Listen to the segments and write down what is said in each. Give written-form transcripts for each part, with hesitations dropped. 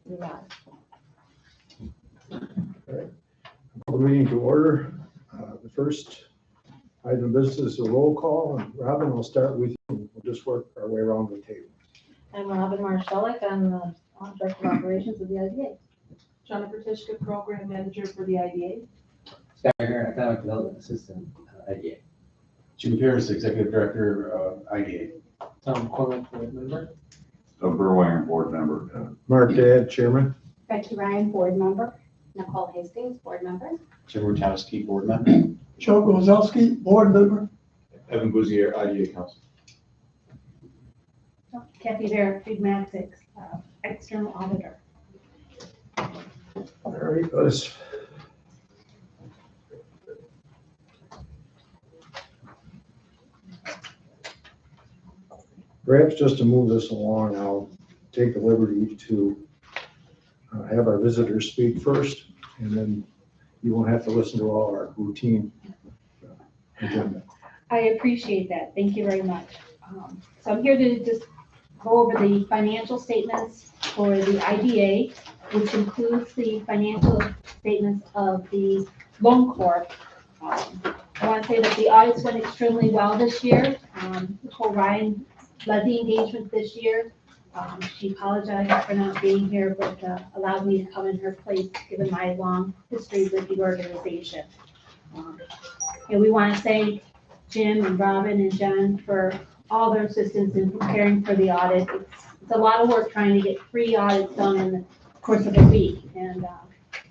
Not. Call the meeting to order. The first item of business is a roll call, and Robin, we'll start with you. We'll just work our way around the table. I'm Robin Marshalek. I'm the Director of Operations of the IDA. Jennifer Tishka, Program Manager for the IDA. Scott Aaron, Economic Development Assistant, IDA. Jim Pierce, Executive Director of IDA. Tom McCormick, Board Member. Doug Burwine, Board Member. Mark Dad, Chairman. Becky Ryan, Board Member. Nicole Hastings, Board Member. Jim Rutowski, Board Member. Joe Gozowski, Board Member. Evan Bouzier, IDA Council. Kathy Vera, Figmatics, External Auditor. All right, let's. Perhaps just to move this along, I'll take the liberty to have our visitors speak first, and then you won't have to listen to all our routine agenda. I appreciate that. Thank you very much. So I'm here to just go over the financial statements for the IDA, which includes the financial statements of the Loan Corp. I want to say that the audits went extremely well this year. Nicole Ryan led the engagement this year. She apologized for not being here, but allowed me to come in her place, given my long history with the organization. And we want to thank Jim and Robin and Jen for all their assistance in preparing for the audit. It's a lot of work trying to get 3 audits done in the course of a week. And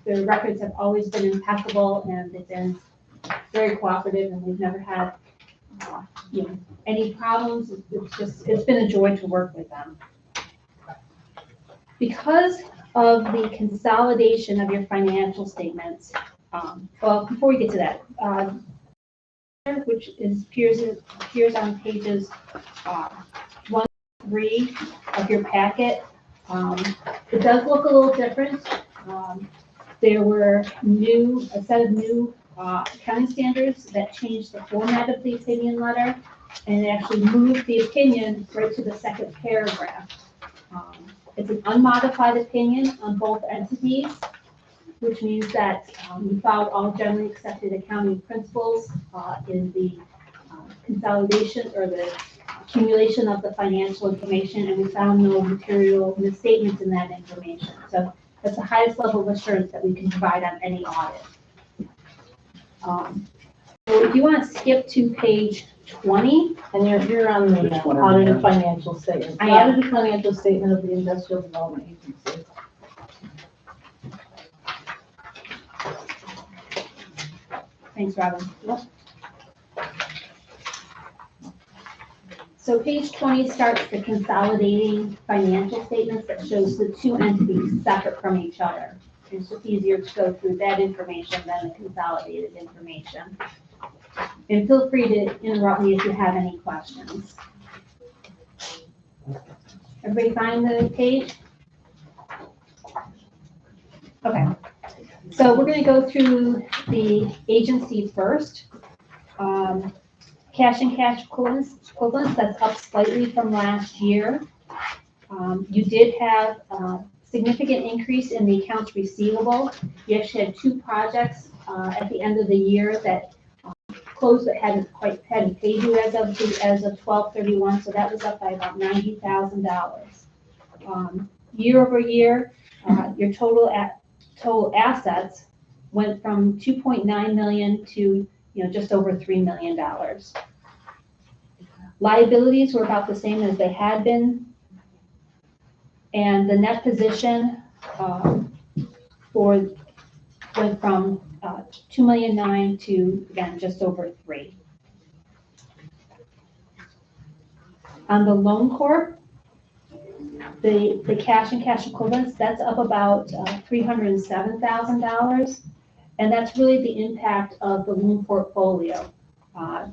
the records have always been impeccable, and they've been very cooperative, and we've never had any problems. It's been a joy to work with them. Because of the consolidation of your financial statements, well, before we get to that, which appears on pages 1 to 3 of your packet, it does look a little different. There were a set of new accounting standards that changed the format of the opinion letter, and it actually moved the opinion right to the second paragraph. It's an unmodified opinion on both entities, which means that we followed all generally accepted accounting principles in the consolidation or the accumulation of the financial information, and we found no material misstatements in that information. So that's the highest level of assurance that we can provide on any audit. So if you want to skip to page 20. And you're on the audited financial statement. I am. Audited financial statement of the Industrial Development Agency. Thanks, Robin. So page 20 starts the consolidating financial statements that shows the 2 entities separate from each other. It's just easier to go through that information than the consolidated information. And feel free to interrupt me if you have any questions. Everybody find the page? Okay. So we're going to go through the agency first. Cash and cash equivalents, that's up slightly from last year. You did have a significant increase in the accounts receivable. You actually had 2 projects at the end of the year that closed that hadn't paid you as of 12/31, so that was up by about $90,000. Year over year, your total assets went from 2.9 million to just over $3 million. Liabilities were about the same as they had been, and the net position went from 2,000,009 to, again, just over 3. On the Loan Corp, the cash and cash equivalents, that's up about $307,000, and that's really the impact of the loan portfolio.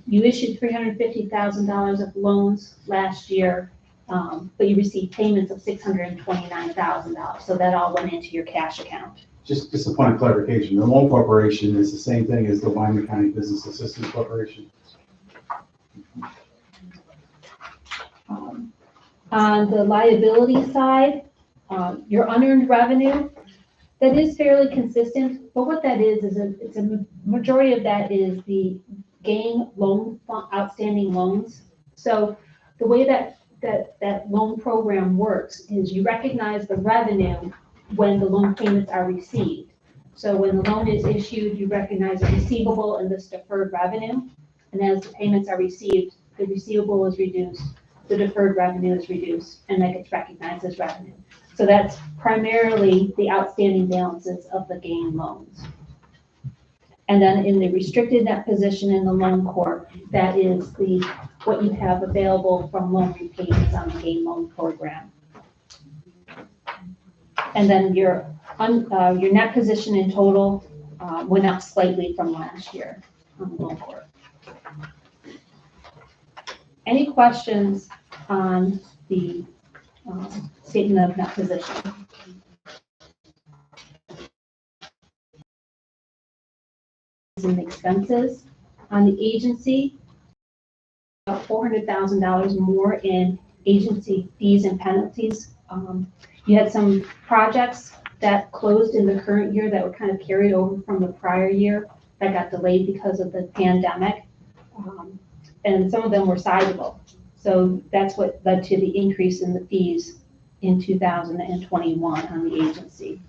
You issued $350,000 of loans last year, but you received payments of $629,000, so that all went into your cash account. Just a point of clarification, the loan corporation is the same thing as the Wyoming County Business Assistance Corporation. On the liability side, Your unearned revenue, that is fairly consistent, but what that is it's a majority of that is the gang loan, outstanding loans. So the way that loan program works is you recognize the revenue when the loan payments are received. So when the loan is issued, you recognize a receivable and this deferred revenue. And as the payments are received, the receivable is reduced, the deferred revenue is reduced, and that gets recognized as revenue. So that's primarily the outstanding balances of the game loans. And then in the restricted net position in the loan corp, that is what you have available from loan repayments on the game loan program. And then your net position in total went up slightly from last year on the loan corp. Any questions on the statement of net position? And expenses on the agency, about $400,000 more in agency fees and penalties. You had some projects that closed in the current year that were kind of carried over from the prior year that got delayed because of the pandemic. And some of them were sizable. So that's what led to the increase in the fees in 2021 on the agency.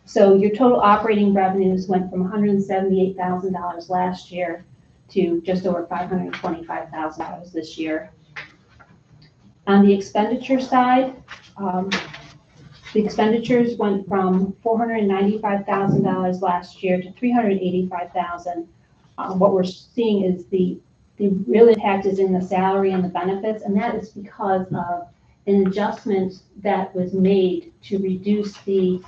So your total operating revenues went from $178,000 last year to just over $525,000 this year. On the expenditure side, the expenditures went from $495,000 last year to $385,000. What we're seeing is the real impact is in the salary and the benefits, and that is because of an adjustment that was made to reduce the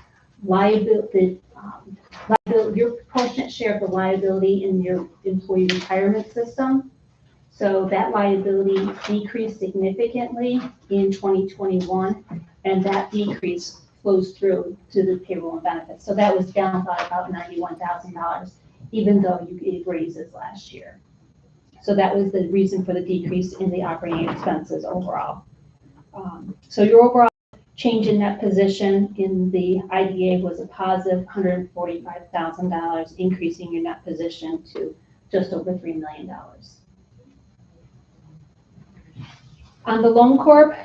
liability, your proportionate share of the liability in your employee retirement system. So that liability decreased significantly in 2021, and that decrease flows through to the payroll and benefits. So that was down by about $91,000, even though you gave raises last year. So that was the reason for the decrease in the operating expenses overall. So your overall change in net position in the IDA was a positive $145,000, increasing your net position to just over $3 million. On the loan corp,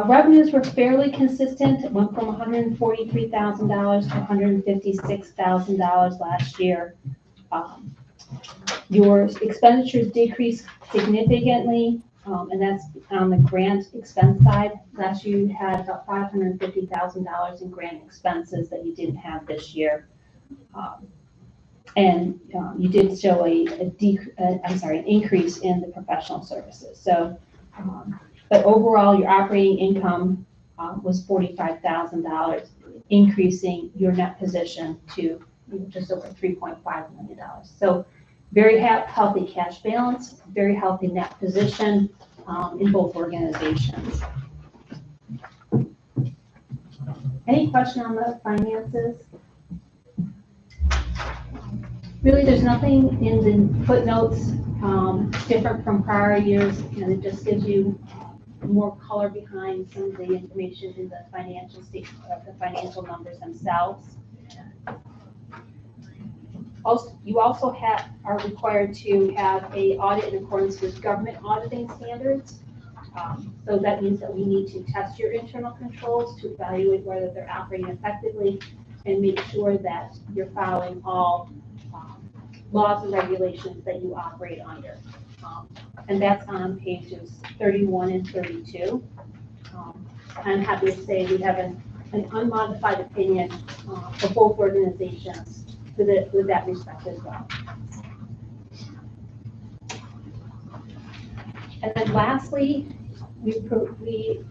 revenues were fairly consistent. It went from $143,000 to $156,000 last year. Your expenditures decreased significantly, and that's on the grant expense side. Last year you had about $550,000 in grant expenses that you didn't have this year. And you did show an increase in the professional services. So, but overall your operating income was $45,000, increasing your net position to just over $3.5 million. So very healthy cash balance, very healthy net position in both organizations. Any question on the finances? Really, there's nothing in the footnotes different from prior years, and it just gives you more color behind some of the information in the financial statement, the financial numbers themselves. Also, you also are required to have an audit in accordance with government auditing standards. So that means that we need to test your internal controls to evaluate whether they're operating effectively and make sure that you're following all laws and regulations that you operate under. And that's on pages 31 and 32. I'm happy to say we have an unmodified opinion for both organizations with that respect as well. And then lastly, we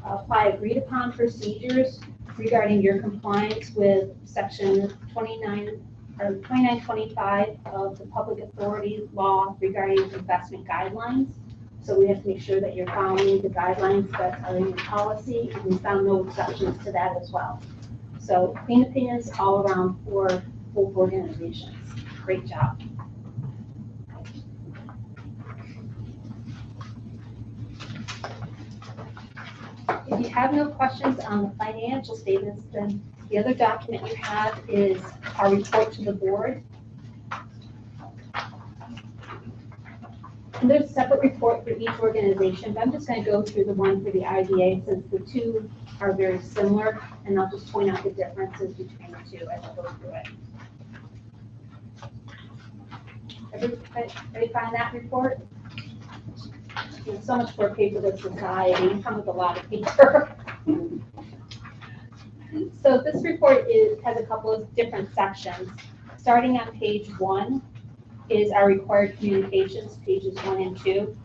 apply agreed upon procedures regarding your compliance with section 2925 of the Public Authority Law regarding investment guidelines. So we have to make sure that you're following the guidelines that are in your policy, and we found no exceptions to that as well. So clean opinions all around for both organizations. Great job. If you have no questions on the financial statements, then the other document you have is our report to the board. And there's a separate report for each organization, but I'm just going to go through the one for the IDA since the two are very similar, and I'll just point out the differences between the two as I go through it. Everybody find that report? You know, so much for a paperless society, you come with a lot of paper. So this report has a couple of different sections. Starting on page 1 is our required communications, pages 1 and 2.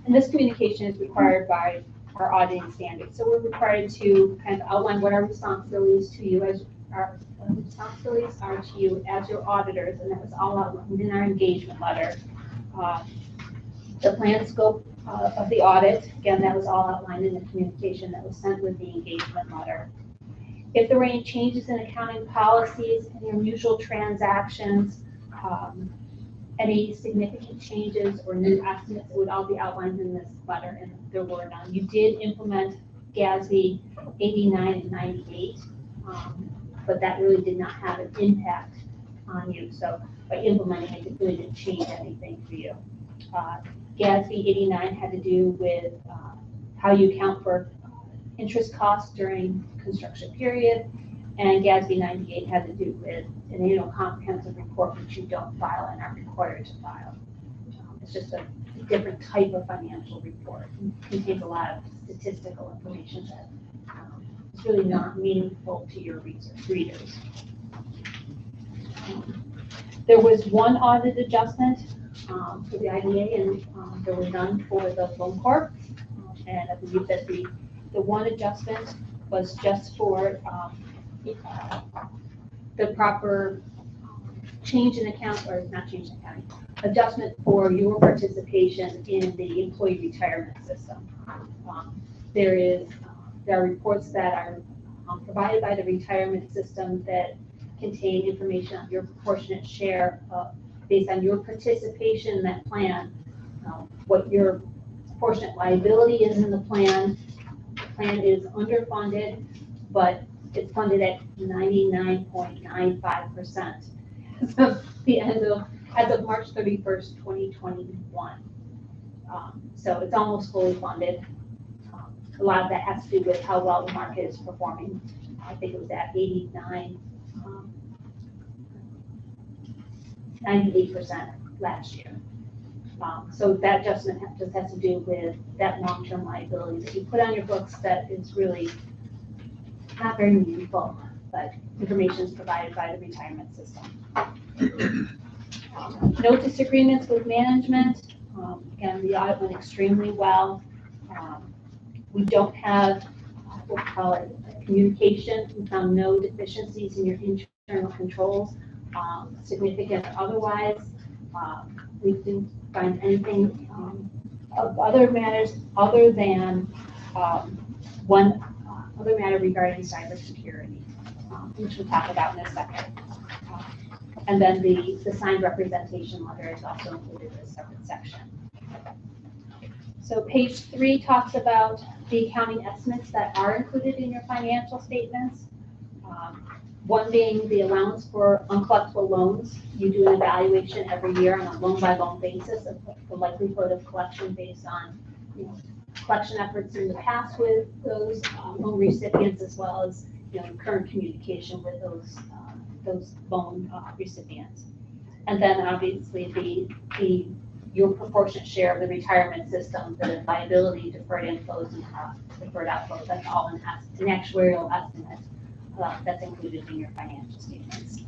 And this communication is required by our auditing standards. So we're required to kind of outline what our responsibilities to you as our responsibilities are to you as your auditors, and that was all outlined in our engagement letter. The planned scope of the audit, again, that was all outlined in the communication that was sent with the engagement letter. If there were any changes in accounting policies, any unusual transactions, any significant changes or new estimates, it would all be outlined in this letter, and there were none. You did implement GASB 89 and 98, but that really did not have an impact on you. So by implementing it, it really didn't change anything for you. GASB 89 had to do with how you account for interest costs during construction period, and GASB 98 had to do with an annual comprehensive report, which you don't file and are required to file. It's just a different type of financial report. It contains a lot of statistical information that is really not meaningful to your readers. There was one audit adjustment for the IDA, and there were none for the loan corp. And I believe that the one adjustment was just for the proper change in account, or not change in accounting, adjustment for your participation in the employee retirement system. There are reports that are provided by the retirement system that contain information on your proportionate share based on your participation in that plan, what your proportionate liability is in the plan. The plan is underfunded, but it's funded at 99.95% as of March 31st, 2021. So it's almost fully funded. A lot of that has to do with how well the market is performing. I think it was at 98% last year. So that adjustment just has to do with that long-term liability that you put on your books that is really not very meaningful, but information is provided by the retirement system. No disagreements with management. Again, the audit went extremely well. We don't have what we call it communication. We found no deficiencies in your internal controls, significant or otherwise. We didn't find anything of other matters other than one other matter regarding cybersecurity, which we'll talk about in a second. And then the signed representation letter is also included in a separate section. So page 3 talks about the accounting estimates that are included in your financial statements. One being the allowance for uncollectible loans. You do an evaluation every year on a loan-by-loan basis of the likelihood of collection based on, collection efforts in the past with those loan recipients, as well as current communication with those loan recipients. And then obviously your proportionate share of the retirement system, the liability, deferred inflows, and deferred outflows. That's all an actuarial estimate that's included in your financial statements.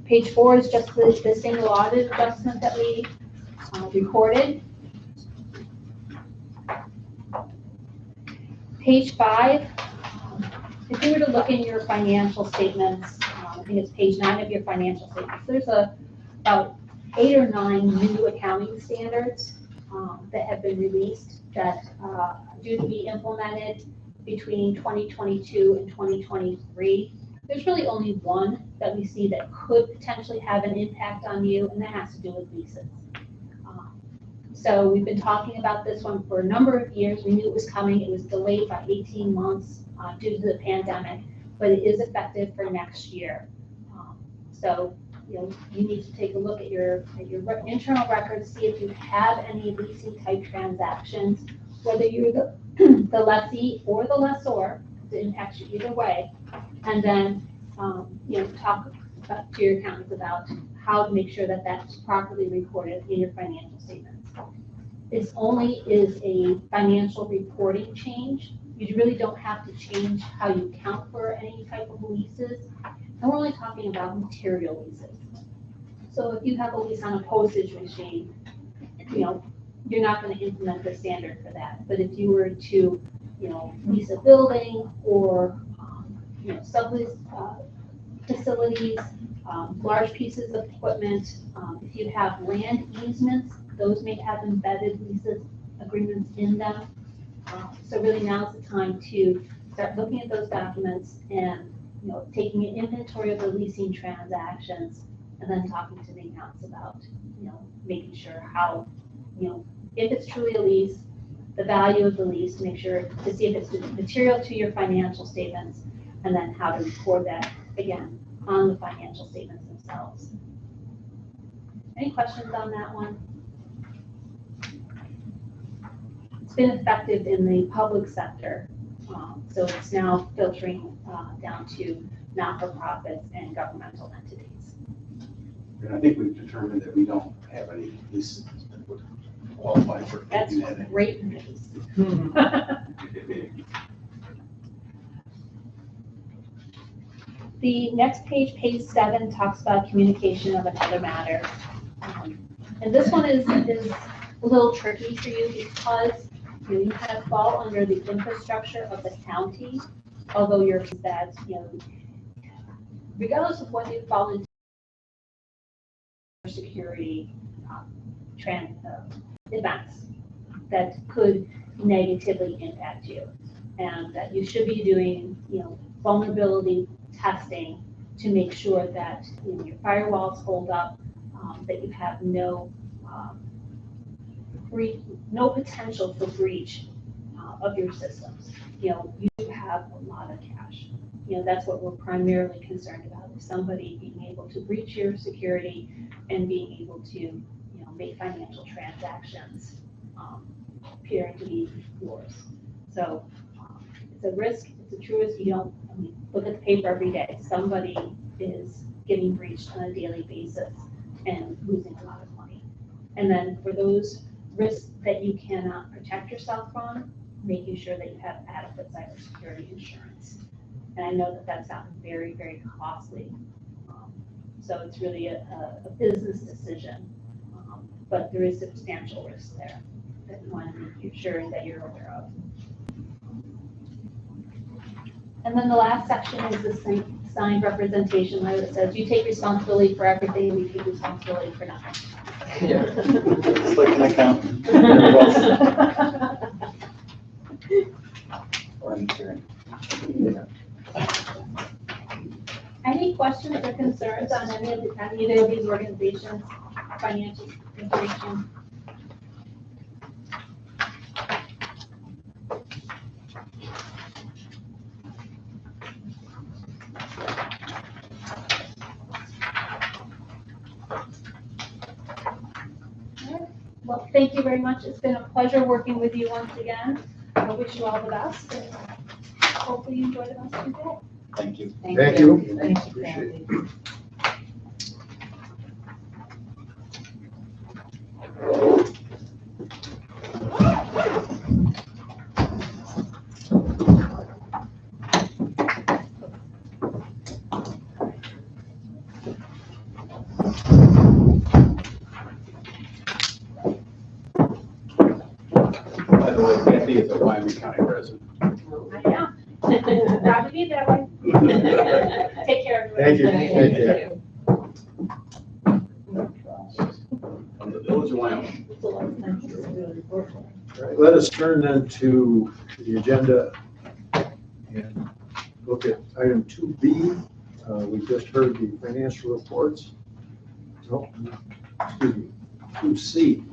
Page 4 is just the single audit adjustment that we recorded. Page 5, if you were to look in your financial statements, I think it's page 9 of your financial statements, there's about 8 or 9 new accounting standards that have been released that are due to be implemented between 2022 and 2023. There's really only one that we see that could potentially have an impact on you, and that has to do with leases. So we've been talking about this one for a number of years. We knew it was coming. It was delayed by 18 months due to the pandemic, but it is effective for next year. So, you need to take a look at your internal records, see if you have any leasing type transactions, whether you're the lessee or the lessor, it impacts you either way. And then, talk to your accountants about how to make sure that that's properly recorded in your financial statements. This only is a financial reporting change. You really don't have to change how you count for any type of leases. And we're only talking about material leases. So if you have a lease on a postage machine, you're not going to implement the standard for that. But if you were to, lease a building or, sublease facilities, large pieces of equipment, if you have land easements, those may have embedded leases agreements in them. So really now's the time to start looking at those documents and, taking an inventory of the leasing transactions and then talking to the accounts about, making sure how, if it's truly a lease, the value of the lease, to make sure, to see if it's material to your financial statements, and then how to record that, again, on the financial statements themselves. Any questions on that one? It's been effective in the public sector, so it's now filtering down to not-for-profits and governmental entities. And I think we've determined that we don't have any leases that would qualify for That's taking that in. great news. The next page, page 7, talks about communication of another matter. And this one is a little tricky for you because you kind of fall under the infrastructure of the county, although you're that, regardless of what you fall into security events that could negatively impact you, and that you should be doing, vulnerability testing to make sure that your firewalls hold up, that you have no potential for breach of your systems. You have a lot of cash. That's what we're primarily concerned about, is somebody being able to breach your security and being able to, make financial transactions appearing to be yours. So it's a risk, it's a true risk. Look at the paper every day. Somebody is getting breached on a daily basis and losing a lot of money. And then for those risks that you cannot protect yourself from, making sure that you have adequate cybersecurity insurance. And I know that that sounds very, very costly. So it's really a business decision, but there is substantial risk there that you want to make sure that you're aware of. And then the last section is the signed representation letter that says you take responsibility for everything, we take responsibility for nothing. Yeah. It's like an accountant. Or an attorney. Any questions or concerns on either of these organizations' financial information? Well, thank you very much. It's been a pleasure working with you once again. I wish you all the best, and hopefully you enjoy the rest of your day. Thank you. Thank you. Thank you, Appreciate it. Kathy. By the way, Kathy is a Wyoming County resident. I am. Proud to be that way. Take care, everyone. Thank you. Thank you. From the village of Wyoming. All right, let us turn then to the agenda and look at item 2B. We just heard the financial reports. No, excuse me, 2C,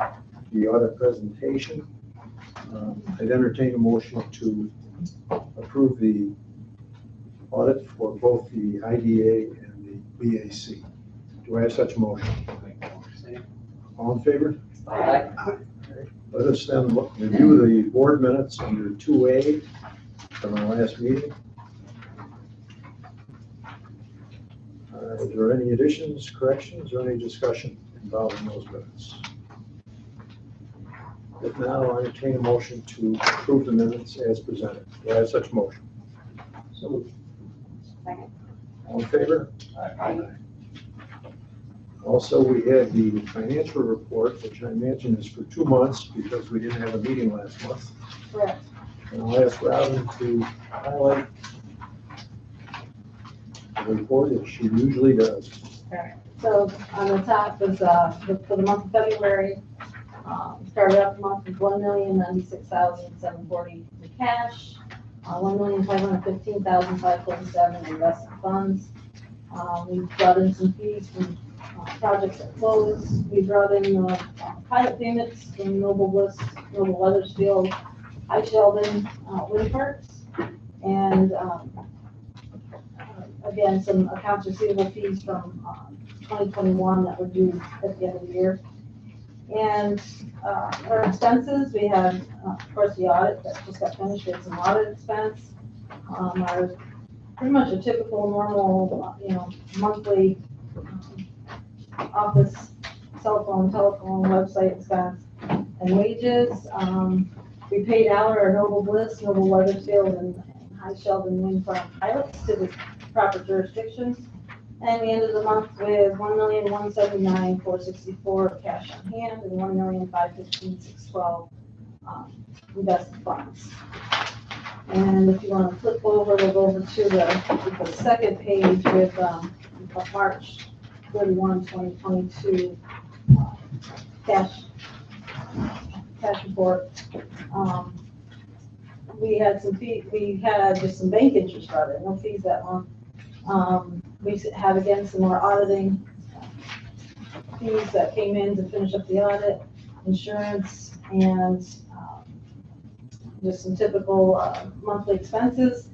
the audit presentation. I'd entertain a motion to approve the audit for both the IDA and the BAC. Do I have such a motion? All in favor? Aye. Let us then review the board minutes under 2A from our last meeting. Is there any additions, corrections, or any discussion involving those minutes? If not, I'll entertain a motion to approve the minutes as presented. Do I have such a motion? So moved. All in favor? Aye. Also, we had the financial report, which I imagine is for 2 months because we didn't have a meeting last month. Correct. And I'll ask Robin to highlight the report that she usually does. So on the top is, for the month of February, started out the month with $1,096,740 in cash, $1,515,547 in invested funds. We brought in some fees from projects that closed. We brought in pilot payments from Noble Bliss, Noble Weathersfield, High Sheldon, Wind Parks, and again, some accounts receivable fees from 2021 that were due at the end of the year. And our expenses, we had, of course, the audit that just got finished. We had some audit expense. Our pretty much a typical, normal, monthly office, cell phone, telephone, website expense, and wages. We paid out our Noble Bliss, Noble Weathersfield, and High Sheldon Wind Farm pilots to the proper jurisdictions. And we ended the month with $1,179,464 cash on hand and $1,515,612 invested funds. And if you want to flip over, we'll go over to the second page with March 31, 2022 cash report. We had some fees, we had just some bank interest on it, no fees that month. We have again some more auditing fees that came in to finish up the audit, insurance, and just some typical monthly expenses.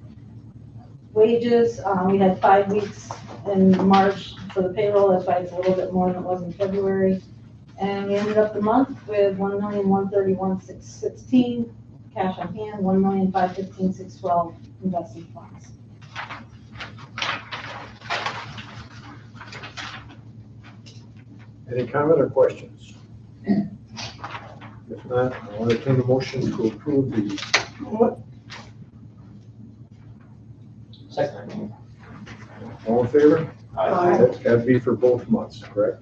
Wages, we had 5 weeks in March for the payroll, that's why it's a little bit more than it was in February. And we ended up the month with $1,131,616 cash on hand, $1,515,612 invested funds. Any comment or questions? If not, I'll entertain a motion to approve the Second. all in favor? Aye. That'd be for both months, correct?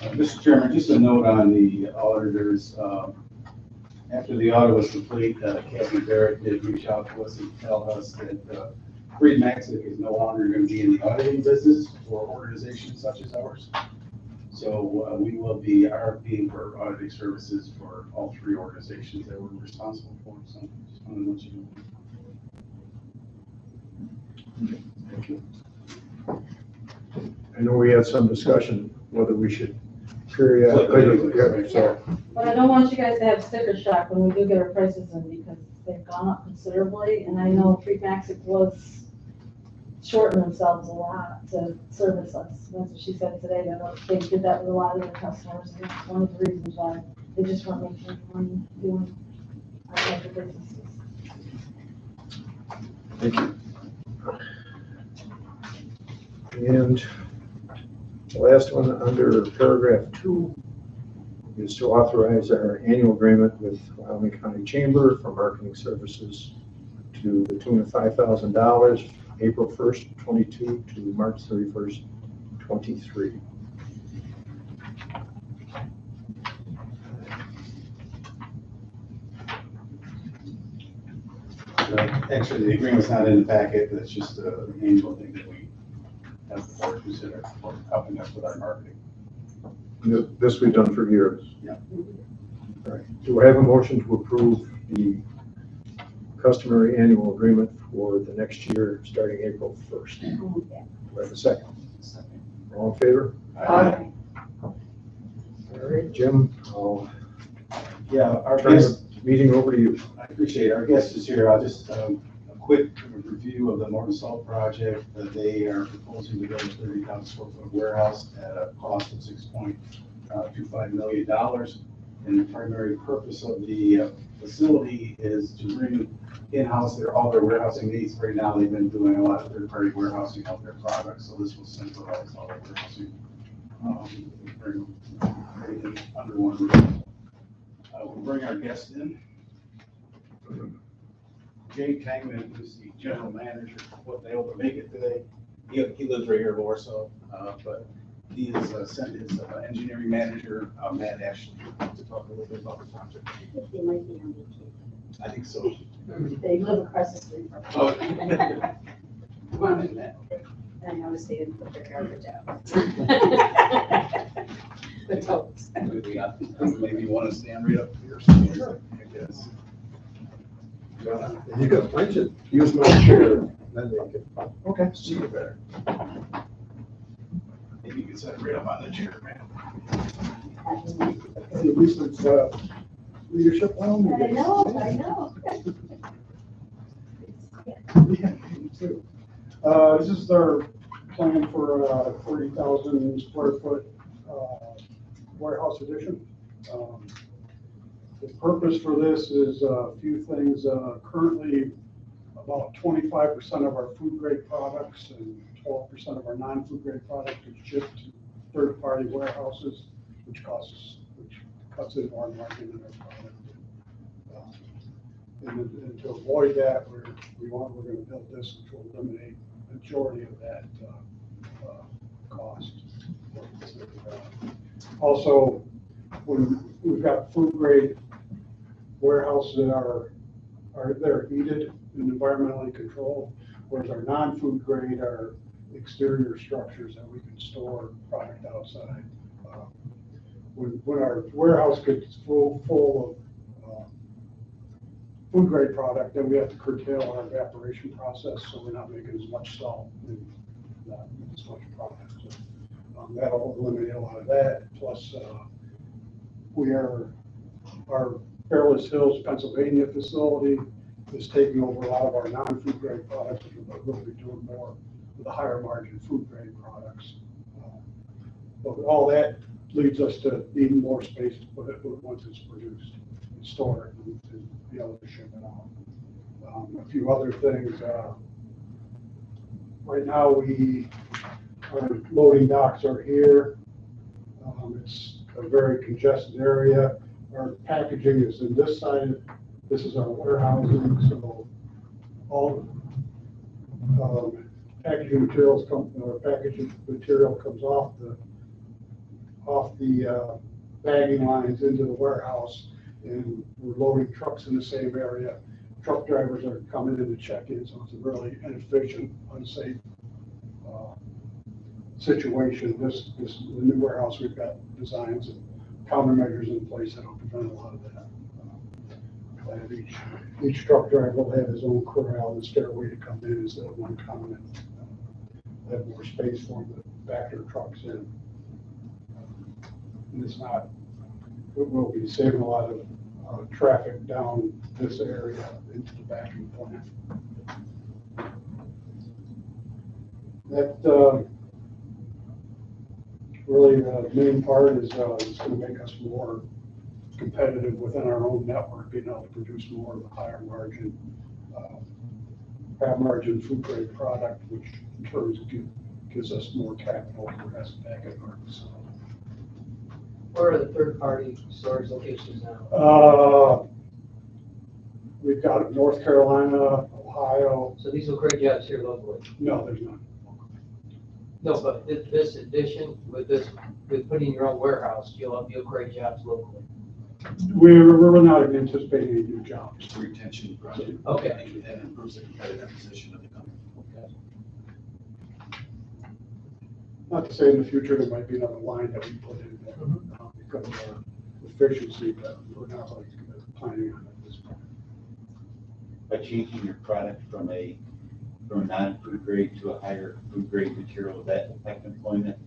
Mr. Chairman, just a note on the auditors. After the audit was complete, Captain Barrett did reach out to us and tell us that Freed Maxic is no longer going to be in the auditing business for organizations such as ours. So we will be RFPing for auditing services for all 3 organizations that we're responsible for. So just wanted to let you know. Thank you. I know we had some discussion whether we should periodically, so But I don't want you guys to have sticker shock when we do get our prices in, because they've gone up considerably, and I know Freed Maxic was shorting themselves a lot to service us. That's what she said today, that they did that with a lot of their customers, and that's one of the reasons why they just weren't making any money doing our type of businesses. thank you. And the last one under paragraph 2 is to authorize our annual agreement with Wyoming County Chamber for marketing services to the tune of $5,000, April 1st, 22 to March 31st, 23. Actually, the agreement's not in the packet. That's just an annual thing that we have the board consider for helping us with our marketing. This we've done for years. Yeah. All right. Do I have a motion to approve the customary annual agreement for the next year, starting April 1st? Do I have a second? All in favor? Aye. All right, Jim, I'll Yeah, our turn guest, the meeting over to you. I appreciate it. Our guest is here. I'll just, a quick review of the mortar salt project. They are proposing to build a 30,000 square foot warehouse at a cost of $6.25 million. And the primary purpose of the facility is to bring in-house all their warehousing needs. Right now, they've been doing a lot of third-party warehousing of their products, so this will centralize all their warehousing. Bring everything under one roof. We'll bring our guest in. Jay Tangman, who's the general manager, wasn't able to make it today. He lives right here in Warsaw, but he has sent his engineering manager, Matt Ashley, to talk a little bit about the project. They might be on vacation. I think so. They live across the street from me. Oh. Come on in, Matt. I noticed they didn't put their garbage out. The totes. Maybe you want to stand right up here. I guess. You got plenty to use my chair, then they can see you better. Maybe you can sit right up on the chair, man. At least it's, leadership round. I know. Yeah, me too. This is our plan for a 40,000 square foot, warehouse addition. The purpose for this is a few things. Currently, about 25% of our food grade products and 12% of our non-food grade products is shipped to third-party warehouses, which cuts into our margin in our product. And to avoid that, we're going to build this, which will eliminate the majority of that cost. Also, when we've got food grade warehouses that they're heated and environmentally controlled, whereas our non-food grade are exterior structures that we can store product outside. When our warehouse gets full of food grade product, then we have to curtail our evaporation process, so we're not making as much salt and not as much product. So, that'll eliminate a lot of that. Plus, our Fairless Hills, Pennsylvania facility is taking over a lot of our non-food grade products, but we'll be doing more with the higher margin food grade products. But all that leads us to needing more space to put it once it's produced and store it and be able to ship it out. A few other things. Right now, our loading docks are here. It's a very congested area. Our packaging is in this side. This is our warehousing, so all packaging material comes off the bagging lines into the warehouse, and we're loading trucks in the same area. Truck drivers are coming in to check in, so it's a really inefficient, unsafe situation. The new warehouse, we've got designs and countermeasures in place that'll prevent a lot of that. And each truck driver will have his own corral and stairway to come in instead of one coming in. Have more space for them to back their trucks in. And it will be saving a lot of traffic down this area into the backing plant. That really the main part is it's going to make us more competitive within our own network, being able to produce more of the higher margin food grade product, which in turn gives us more capital to invest back in our facility. Where are the third-party storage locations now? We've got North Carolina, Ohio. So these will create jobs here locally? No, there's none. No, but this addition, with putting your own warehouse, you'll create jobs locally? We're not anticipating any new jobs. It's a retention project. Okay. And improves the competitive position of the company. Okay. Not to say in the future there might be another line that we put in there because of our efficiency, but we're not like planning on it at this point. By changing your product from from a non-food grade to a higher food grade material, would that affect employment?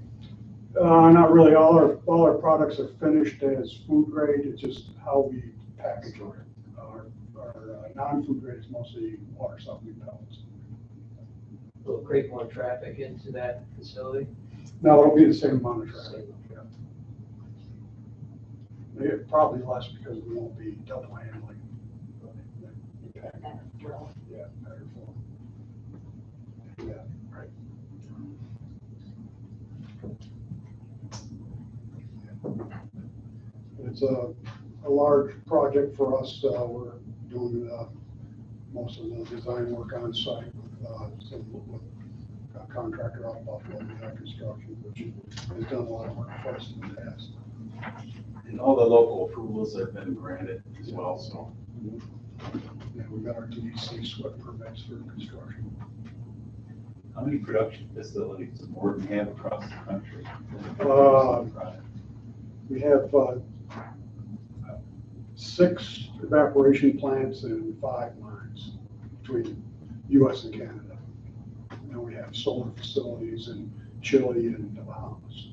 Not really. All our products are finished as food grade. It's just how we package them. Our non-food grade is mostly water softening pellets. Will it create more traffic into that facility? No, it'll be the same amount of traffic. Yeah. Probably less because we won't be double handling. Yeah, better flow. Yeah, right. It's a large project for us. We're doing most of the design work on site with a contractor out of Buffalo, Construction, which has done a lot of work for us in the past. And all the local approvals have been granted as well, so. Yeah, we've got our DEC SWIP permits for construction. How many production facilities does Morton have across the country? We have 6 evaporation plants and 5 mines between US and Canada. And we have solar facilities in Chile and the Bahamas.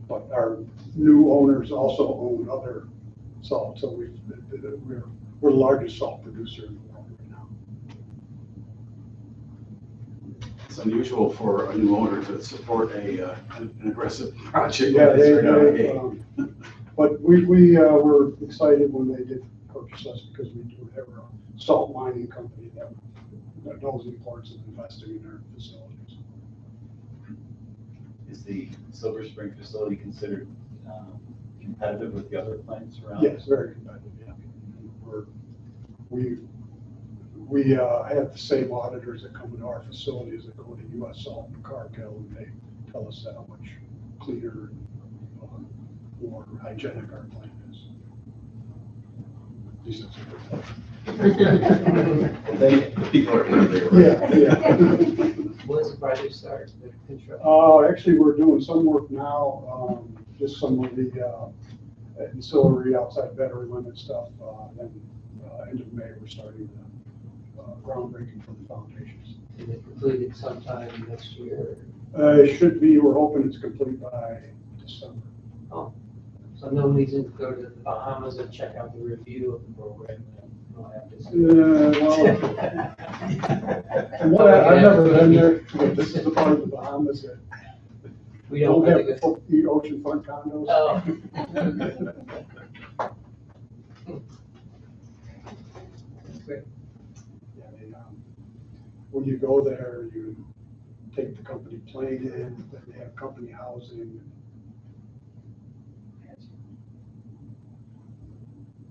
But our new owners also own other salt, so we're the largest salt producer in the world right now. It's unusual for a new owner to support an aggressive project. Yeah, like this right out of the gate. but we were excited when they did purchase us because we do have a salt mining company that knows the importance of investing in our facilities. Is the Silver Spring facility considered competitive with the other plants around? Yes, very competitive, yeah. We have the same auditors that come into our facilities that go to US Salt and Cargill, and they tell us how much cleaner and more hygienic our plant is. At least that's what The people are really they yeah. When's the project start, the construction? Actually, we're doing some work now, just some of the ancillary outside battery limit stuff. Then end of May, we're starting the groundbreaking for the foundations. Is it completed sometime next year? It should be, we're hoping it's complete by December. Oh, so no reason to go to the Bahamas and check out the review of the program? We'll have to see. Well, I've never been there, but this is the part of the Bahamas that We don't have really go. oceanfront condos. Oh. Great. Yeah, when you go there, you take the company plane in, then they have company housing.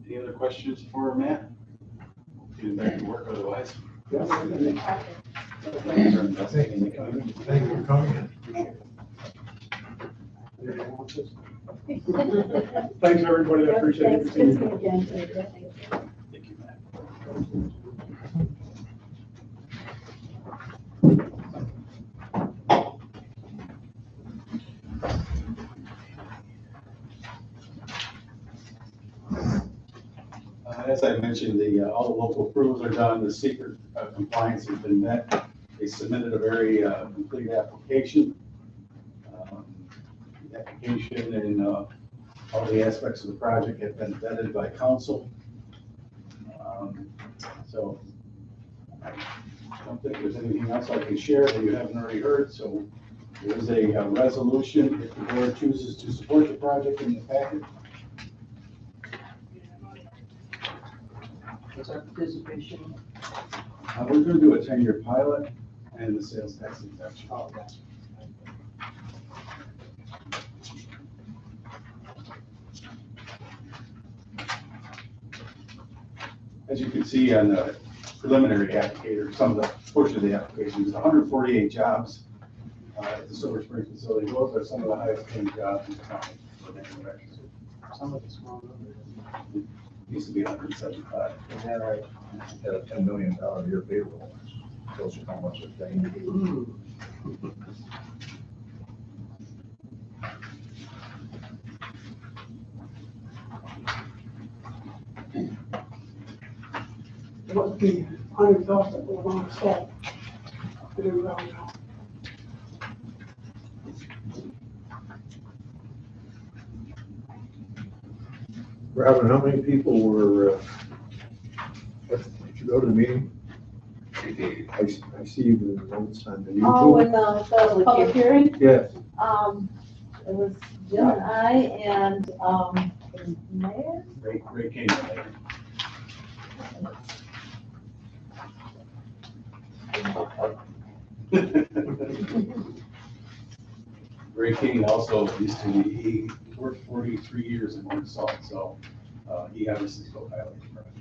Any other questions for Matt? Getting back to work otherwise. Yeah. Thanks for investing in the community. Thank you for coming. Thanks, everybody. I appreciate it. Thanks again. Thank you, Matt. As I mentioned, all the local approvals are done, the secret compliance has been met. They submitted a very complete application. The application and all the aspects of the project have been vetted by council. So I don't think there's anything else I can share that you haven't already heard. So there is a resolution if the board chooses to support the project in the packet. What's our participation? We're going to do a 10-year pilot and the sales tax exemption. Oh, that's. As you can see on the preliminary applicator, some of the portion of the application is 148 jobs at the Silver Spring facility. Those are some of the highest paying jobs in the county. Some of the small numbers. Used to be 175. Is that right? Got a $10 million a year payroll. Tells you how much they're paying. What the 100,000 for long salt. I didn't really know. Robin, how many people were, did you go to the meeting? I see you in the notes on the YouTube. Oh, in the public hearing, Yes. it was Jim and I and, the mayor. Ray King. Ray King also used to be, he worked 43 years in North Salt, so he obviously spoke highly of the project.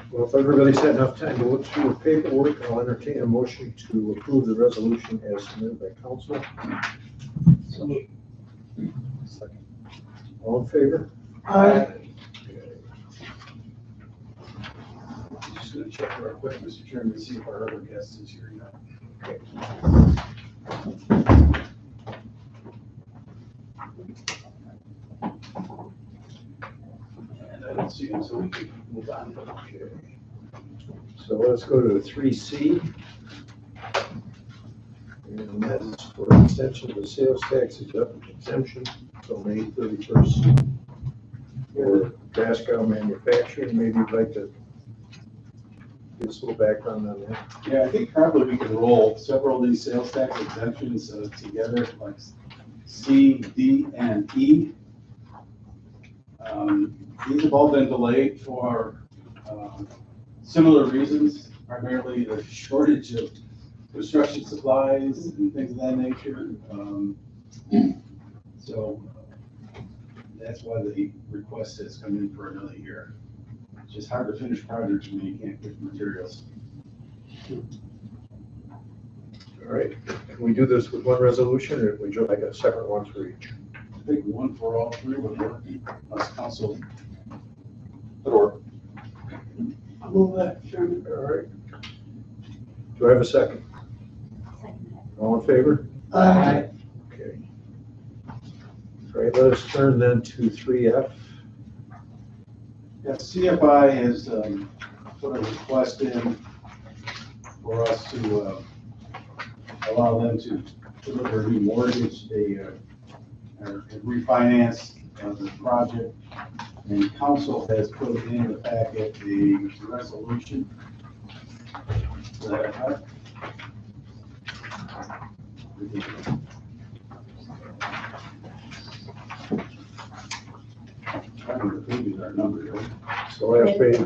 Well, if everybody's had enough time to look through the paperwork, I'll entertain a motion to approve the resolution as submitted by council. Second. All in favor? Aye. Just gonna check real quick, Mr. Chairman, to see if our other guest is here yet. And I don't see him, so we can move on. Okay. So let's go to 3C. And that is for extension of the sales tax exemption until May 31st. For Glasgow manufacturing, maybe you'd like to give us a little background on that. Yeah, I think probably we could roll several of these sales tax exemptions together, like C, D, and E. These have all been delayed for similar reasons, primarily the shortage of construction supplies and things of that nature. So that's why the request has come in for another year. It's just hard to finish projects when you can't get materials. All right, can we do this with one resolution, or would you like a separate one for each? I think one for all three would work, unless council. Or, I'll move that, Chairman. all right. Do I have a second? All in favor? Aye. Okay. All right, let us turn then to 3F. Yeah, CFI has put a request in for us to allow them to deliver a new mortgage. They refinance the project, and council has put in the packet the resolution. Trying to think our number, right? So last page.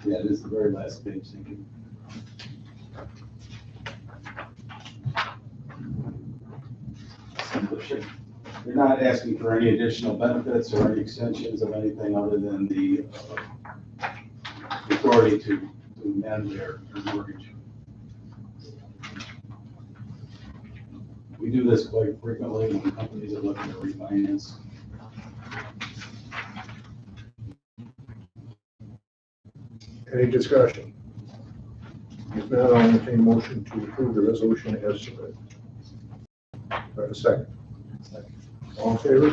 Yeah, it is the very last page, thank you. You're not asking for any additional benefits or any extensions of anything other than the authority to amend their mortgage. We do this quite frequently when companies are looking to refinance. Any discussion? If not, I'll entertain a motion to approve the resolution as submitted. Do I have a second? All in favor?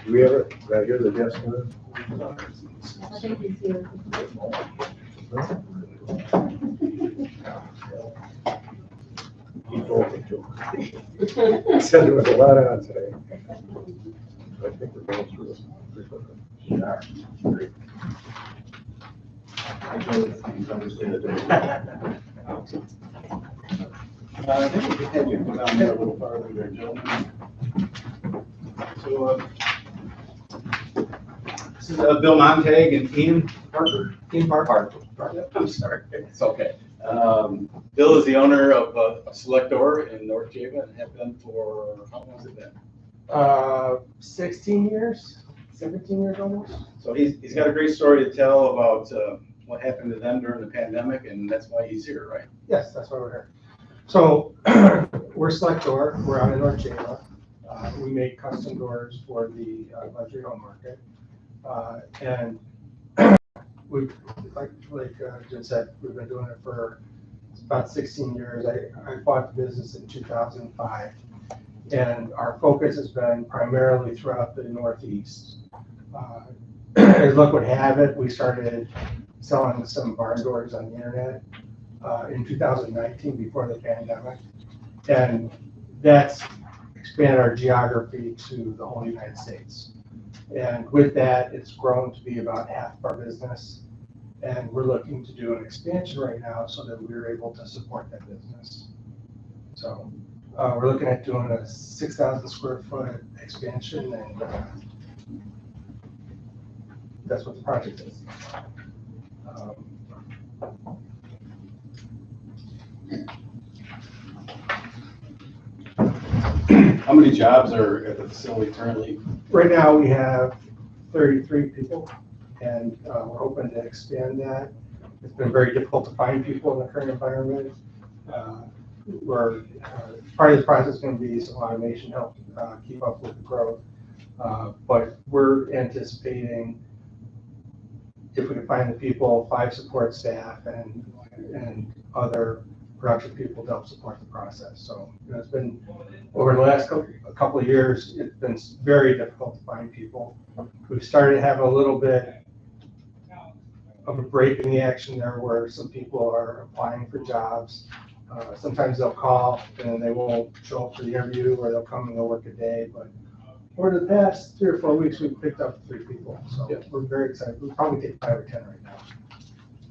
Do we have it? Did I hear the yes on it? I think he's here. He told me to. He said there was a lot on today. I think we're going through this. I think we could have you go down there a little farther there, gentlemen. So, this is Bill Montag and Ian Parker. Ian Parker. I'm sorry, it's okay. Bill is the owner of Selector in North Java and have been for, how long has it been? 16 years, 17 years almost. So he's got a great story to tell about what happened to them during the pandemic, and that's why he's here, right? Yes, that's why we're here. So we're Selector, we're out in North Java. We make custom doors for the luxury home market. And we've, like Jim said, we've been doing it for about 16 years. I bought the business in 2005. And our focus has been primarily throughout the Northeast. As luck would have it, we started selling some barn doors on the internet in 2019 before the pandemic. And that's expanded our geography to the whole United States. And with that, it's grown to be about half of our business. And we're looking to do an expansion right now so that we're able to support that business. So we're looking at doing a 6,000 square foot expansion, and that's what the project is. How many jobs are at the facility currently? Right now, we have 33 people, and we're hoping to expand that. It's been very difficult to find people in the current environment. We're part of the process is going to be some automation help keep up with the growth. But we're anticipating, if we can find the people, 5 support staff and other production people to help support the process. So it's been, over the last couple of years, it's been very difficult to find people. We've started having a little bit of a break in the action there where some people are applying for jobs. Sometimes they'll call and they won't show up for the interview, or they'll come and they'll work a day. But over the past 3 or 4 weeks, we've picked up 3 people. So we're very excited. We'll probably take 5 or 10 right now.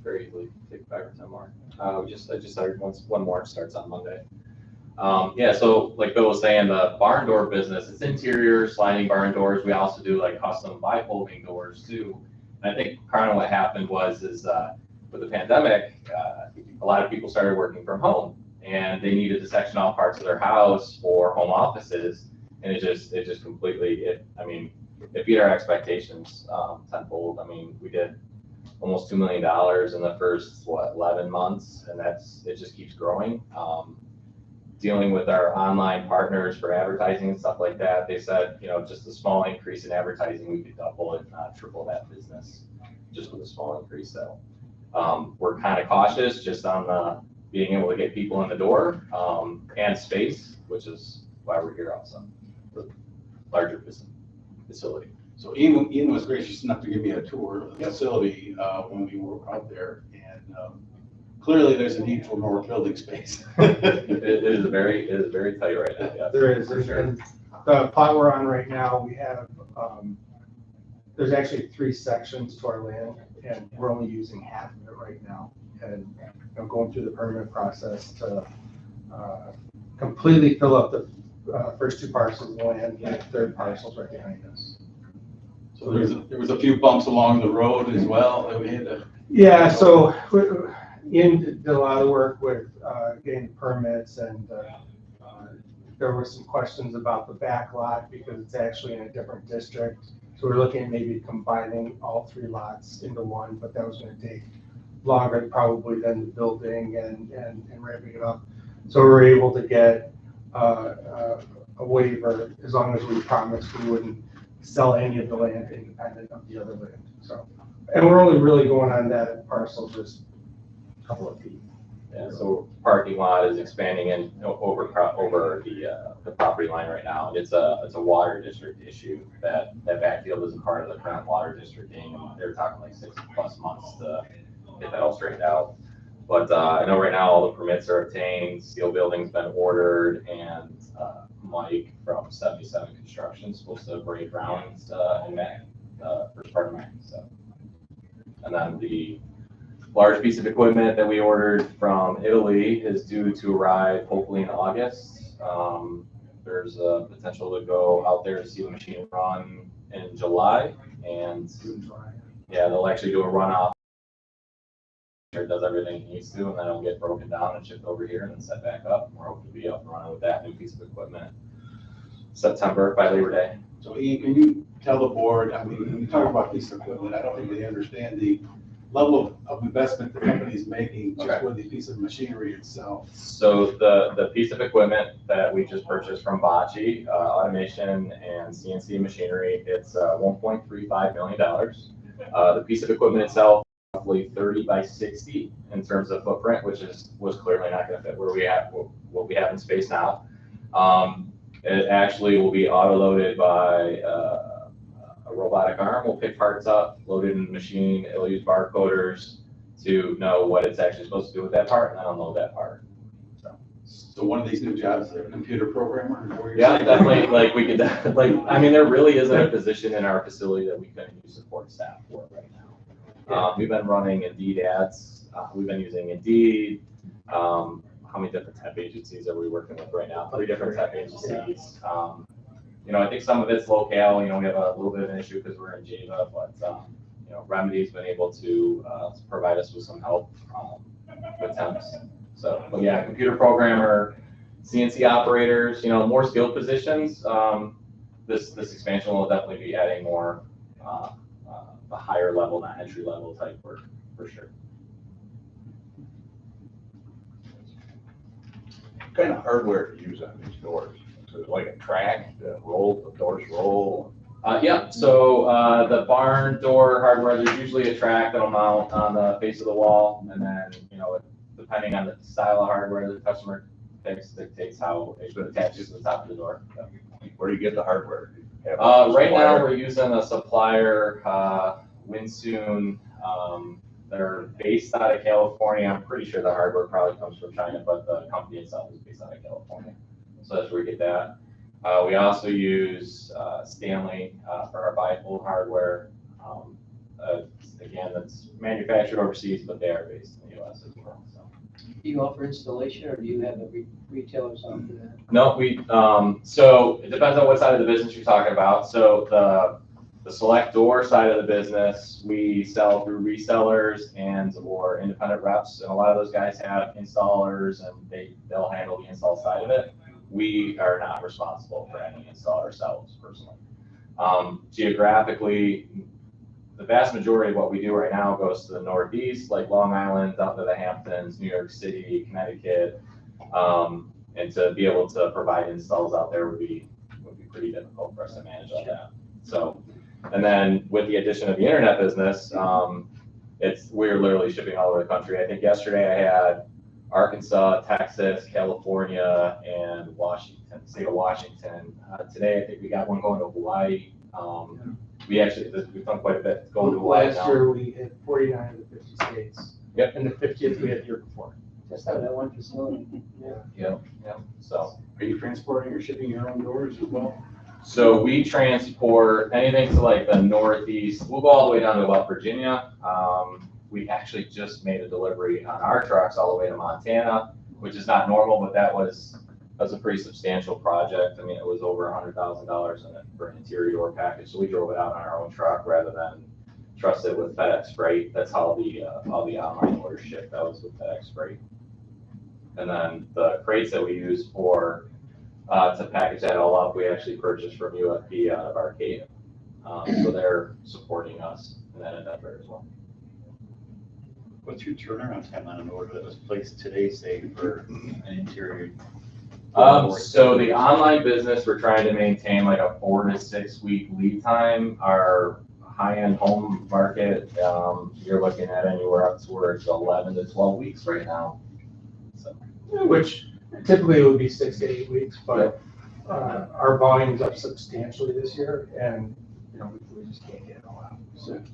Very easily take 5 or 10 more. I just started one more starts on Monday. Yeah, so like Bill was saying, the barn door business, it's interior sliding barn doors. We also do like custom bifolding doors too. And I think kind of what happened was with the pandemic, a lot of people started working from home, and they needed to section off parts of their house for home offices, and it just completely it beat our expectations tenfold. I mean, we did almost $2 million in the first 11 months, and it just keeps growing. Dealing with our online partners for advertising and stuff like that, they said, just a small increase in advertising, we could double if not triple that business just with a small increase. So we're kind of cautious just on being able to get people in the door and space, which is why we're here also, the larger facility. So Ian was gracious enough to give me a tour of the facility when we were out there, and clearly there's a need for more building space. It is very tight right now. Yeah, There is. And the plot we're on right now, we have, there's actually 3 sections to our land, and we're only using half of it right now. And going through the permit process to completely fill up the first 2 parcels of land, and the 3rd parcel's right behind us. So there was a few bumps along the road as well that we had to. Yeah, so Ian did a lot of work with getting permits, and there were some questions about the back lot because it's actually in a different district. So we're looking at maybe combining all 3 lots into one, but that was going to take longer probably than the building and ramping it up. So we were able to get a waiver as long as we promised we wouldn't sell any of the land independent of the other land. So, and we're only really going on that parcel just a couple of feet. Yeah, so parking lot is expanding in over the property line right now. It's a water district issue that backfield isn't part of the current water districting. They're talking like 6+ months to get that all straightened out. But I know right now all the permits are obtained, steel building's been ordered, and Mike from 77 Construction is supposed to break ground in May, first part of May. So, and then the large piece of equipment that we ordered from Italy is due to arrive hopefully in August. There's a potential to go out there to see the machine run in July, and yeah, they'll actually do a runoff. It does everything it needs to, and then it'll get broken down and shipped over here and then set back up. We're hoping to be up and running with that new piece of equipment September by Labor Day. So Ian, can you tell the board, I mean, when you talk about piece of equipment, I don't think they understand the level of investment the company is making just for the piece of machinery itself. So the piece of equipment that we just purchased from Bocce, automation and CNC machinery, it's $1.35 million. The piece of equipment itself, roughly 30 by 60 in terms of footprint, which was clearly not going to fit where we have what we have in space now. It actually will be auto-loaded by a robotic arm. Will pick parts up, load it in the machine. It'll use barcoders to know what it's actually supposed to do with that part, and then unload that part. So one of these new jobs is a computer programmer? Is that what you're Yeah, saying? definitely. Like we could, like, I mean, there really isn't a position in our facility that we couldn't use support staff for right now. We've been running Indeed ads. We've been using Indeed. How many different temp agencies are we working with right now? 3 different temp agencies. You know, I think some of it's locale. You know, we have a little bit of an issue because we're in Geneva, but you know, Remedy's been able to provide us with some help with temps. So, but yeah, computer programmer, CNC operators, you know, more skilled positions. This expansion will definitely be adding more a higher level, not entry level type work for sure. What kind of hardware do you use on these doors? Is it like a track, the doors roll? Yeah, so the barn door hardware, there's usually a track that'll mount on the face of the wall, and then, you know, depending on the style of hardware the customer picks, dictates how it attaches to the top of the door. Yeah. Where do you get the hardware? Right now, we're using a supplier, Winsoon. They're based out of California. I'm pretty sure the hardware probably comes from China, but the company itself is based out of California. So that's where we get that. We also use Stanley for our bifold hardware. Again, that's manufactured overseas, but they are based in the U.S. as well. So. Do you offer installation, or do you have retailers offer that? No, so it depends on what side of the business you're talking about. So the select door side of the business, we sell through resellers and or independent reps, and a lot of those guys have installers, and they'll handle the install side of it. We are not responsible for any install ourselves personally. Geographically, the vast majority of what we do right now goes to the Northeast, like Long Island, down to the Hamptons, New York City, Connecticut, and to be able to provide installs out there would be pretty difficult for us to manage all that. So, and then with the addition of the internet business, we're literally shipping all over the country. I think yesterday I had Arkansas, Texas, California, and state of Washington. Today I think we got one going to Hawaii. We've done quite a bit going to Hawaii now. Last year, we hit 49 of the 50 states. Yep. And the 50th we had the year before. Just out of that one facility. Yep. So. Are you transporting or shipping your own doors as well? So we transport anything to like the Northeast. We'll go all the way down to about Virginia. We actually just made a delivery on our trucks all the way to Montana, which is not normal, but that was a pretty substantial project. I mean, it was over $100,000 in it for an interior door package. So we drove it out on our own truck rather than trust it with FedEx Freight. That's how all the online orders ship. That was with FedEx Freight. And then the crates that we use for to package that all up, we actually purchased from UFP out of Arcade. So they're supporting us in that endeavor as well. What's your turnaround time on an order that was placed today, say, for an interior? So the online business, we're trying to maintain like a 4 to 6 week lead time. Our high-end home market, you're looking at anywhere up towards 11 to 12 weeks right now. So. Which typically would be 6 to 8 weeks, but our volume's up substantially this year, and you know we just can't get it all out.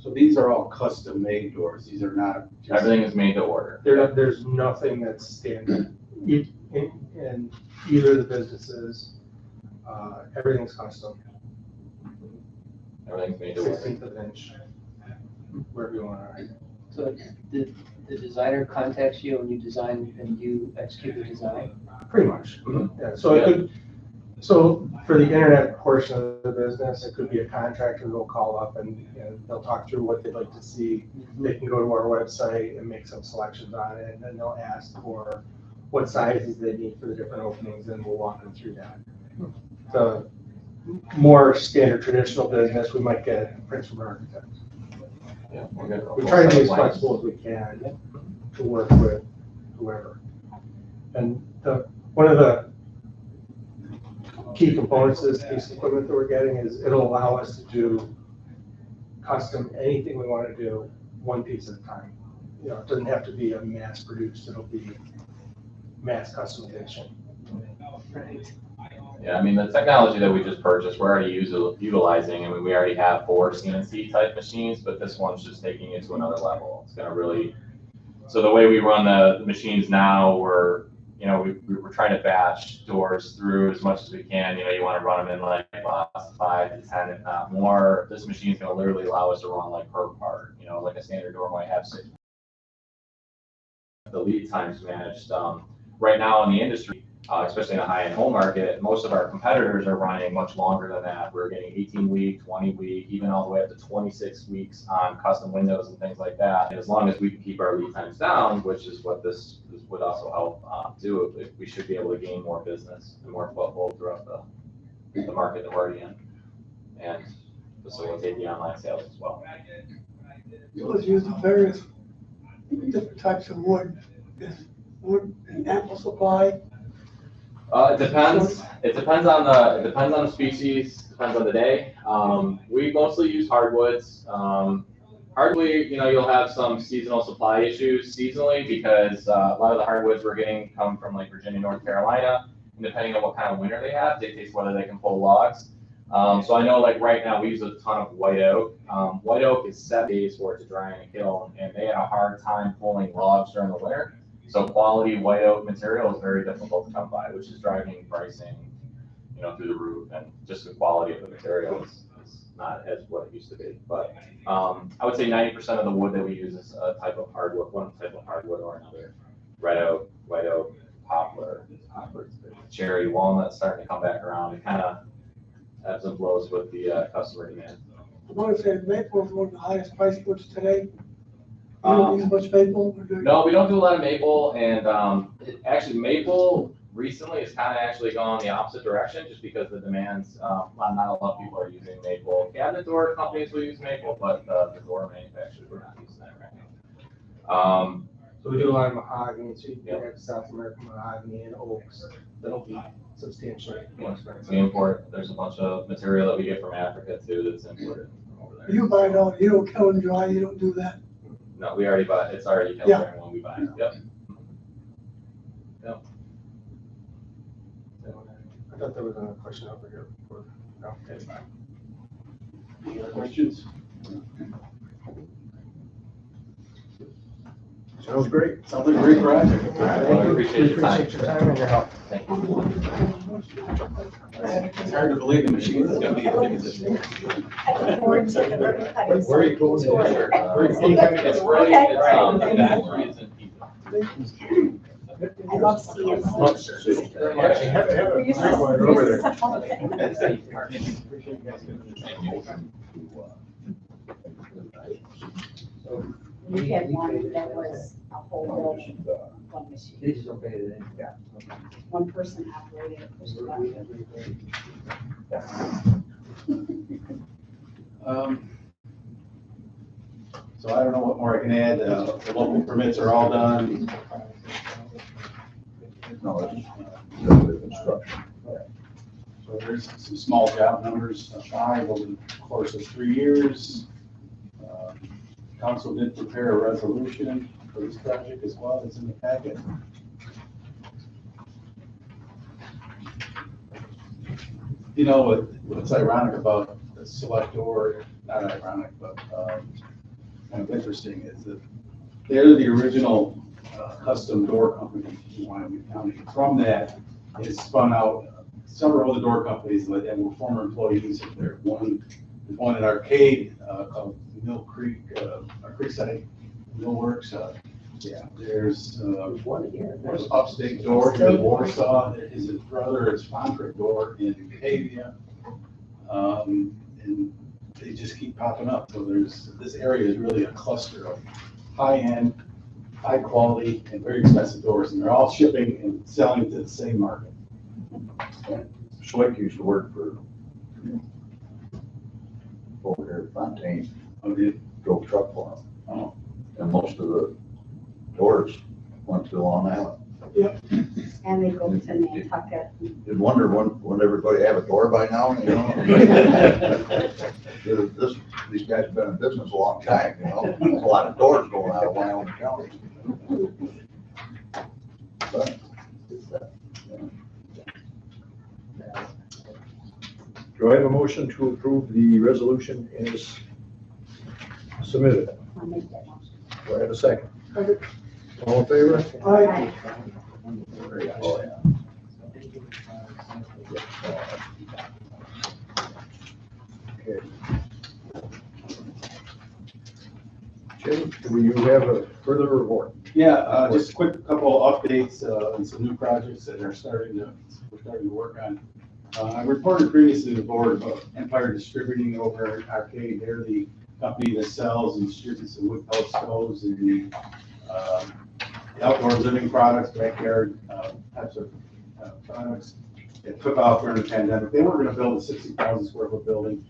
So these are all custom made doors. These are not. Everything is made to order. There's nothing that's standard in either of the businesses. Everything's custom. Everything's made to order. 16th of an inch, wherever you want to. So the designer contacts you and you design and you execute the design? Pretty much. Yeah. So it could. So for the internet portion of the business, it could be a contractor who'll call up and they'll talk through what they'd like to see. They can go to our website and make some selections on it, and then they'll ask for what sizes they need for the different openings, and we'll walk them through that. The more standard traditional business, we might get prints from architects. Yeah, we try to be as flexible as we can to work with whoever. And one of the key components of this piece of equipment that we're getting is it'll allow us to do custom anything we want to do, one piece at a time. it doesn't have to be a mass produced, it'll be mass customization. Right. Yeah, I mean, the technology that we just purchased, we're already utilizing. I mean, we already have 4 CNC type machines, but this one's just taking it to another level. It's gonna really, so the way we run the machines now, we're trying to batch doors through as much as we can. You want to run them in like 5 to 10, if not more. This machine's gonna literally allow us to run like per part, like a standard door might have 6. The lead times managed. Right now in the industry, especially in a high-end home market, most of our competitors are running much longer than that. We're getting 18-week, 20-week, even all the way up to 26 weeks on custom windows and things like that. And as long as we can keep our lead times down, which is what this would also help do, we should be able to gain more business and more foothold throughout the market that we're already in, and facilitate the online sales as well. So it's using various different types of wood. Is wood an ample supply? It depends. It depends on the species. Depends on the day. We mostly use hardwoods. Hardly, you'll have some seasonal supply issues seasonally because a lot of the hardwoods we're getting come from like Virginia, North Carolina, and depending on what kind of winter they have, dictates whether they can pull logs. So I know like right now we use a ton of white oak. White oak is 7 days for it to dry in a kiln, and they had a hard time pulling logs during the winter. So quality white oak material is very difficult to come by, which is driving pricing, through the roof, and just the quality of the material is not as what it used to be. But I would say 90% of the wood that we use is a type of hardwood, one type of hardwood or another. Red oak, white oak, poplar, cherry, walnut starting to come back around. It kind of ebbs and flows with the customer demand. I want to say maple is one of the highest priced woods today. You don't use much maple? No, we don't do a lot of maple, and actually maple recently has kind of actually gone the opposite direction just because the demands, not a lot of people are using maple. Cabinet door companies will use maple, but the door manufacturers, we're not using that right now. So we do a lot of mahogany, so you can have South American mahogany and oaks. That'll be substantially more expensive. We import, there's a bunch of material that we get from Africa too that's imported from over there. You buy it all, you don't kill and dry, you don't do that. No, we already buy, it's already killed there when we buy it. Yep. Yep. I thought there was another question over here before. No, okay, fine. Any other questions? Sounds great. Sounds like a great project. I appreciate your time. your time and your help. Thank you. It's hard to believe the machine is going to be as big as this thing. Where are you going? It's ready, Okay. it's in pieces. I love seeing. Actually, have a We used to- drink while you're over there. We had one that was a whole building, one machine. They just don't pay it in. One person operated it, pushed the button. So I don't know what more I can add. The local permits are all done. No, it's construction. So there's some small job numbers, 5 over the course of 3 years. Council did prepare a resolution for this project as well, it's in the packet. What's ironic about the select door, not ironic, but kind of interesting, is that they're the original custom door company in Wyoming County. From that, it spun out several other door companies that were former employees of there. There's one in Arcade called Mill Creek, Creekside Millworks. There's one here. there's Upstate Door here in Warsaw. His brother is Fontrick Door in Batavia. And they just keep popping up. So this area is really a cluster of high-end, high quality, and very expensive doors, and they're all shipping and selling to the same market. Schlick used to work for over here at Fontaine. Drove truck for him. Oh. And most of the doors went to Long Island. Yep. And they go to Nantucket. You'd wonder when everybody have a door by now, you know? These guys have been in business a long time, you know? There's a lot of doors going out of Wyoming County. But, Do I have a motion to approve the resolution as submitted? I'll make that motion. Do I have a second? All in favor? Aye. Oh, yeah. Okay. Jim, do you have a further report? Yeah, just a quick couple of updates, and some new projects that we're starting to work on. I reported previously to the board about Empire Distributing over at Arcade. They're the company that sells and distributes the wood pellet stoves and the outdoor living products, backyard types of products. It took off during the pandemic. They were gonna build a 60,000 square foot building.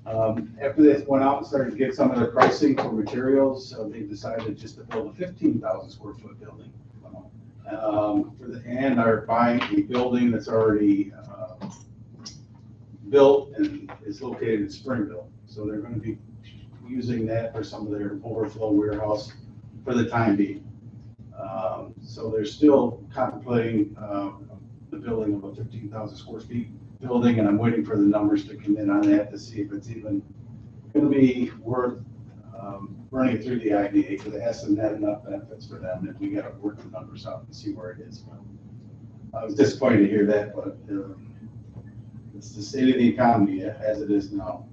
After they went out and started to get some of their pricing for materials, they decided just to build a 15,000 square foot building. And are buying a building that's already built and is located in Springville. So they're going to be using that for some of their overflow warehouse for the time being. So they're still contemplating the building of a 15,000 square feet building, and I'm waiting for the numbers to come in on that to see if it's even going to be worth running it through the IDA, because it has to net enough benefits for them, and we got to work the numbers out and see where it is. I was disappointed to hear that, but it's the state of the economy as it is now.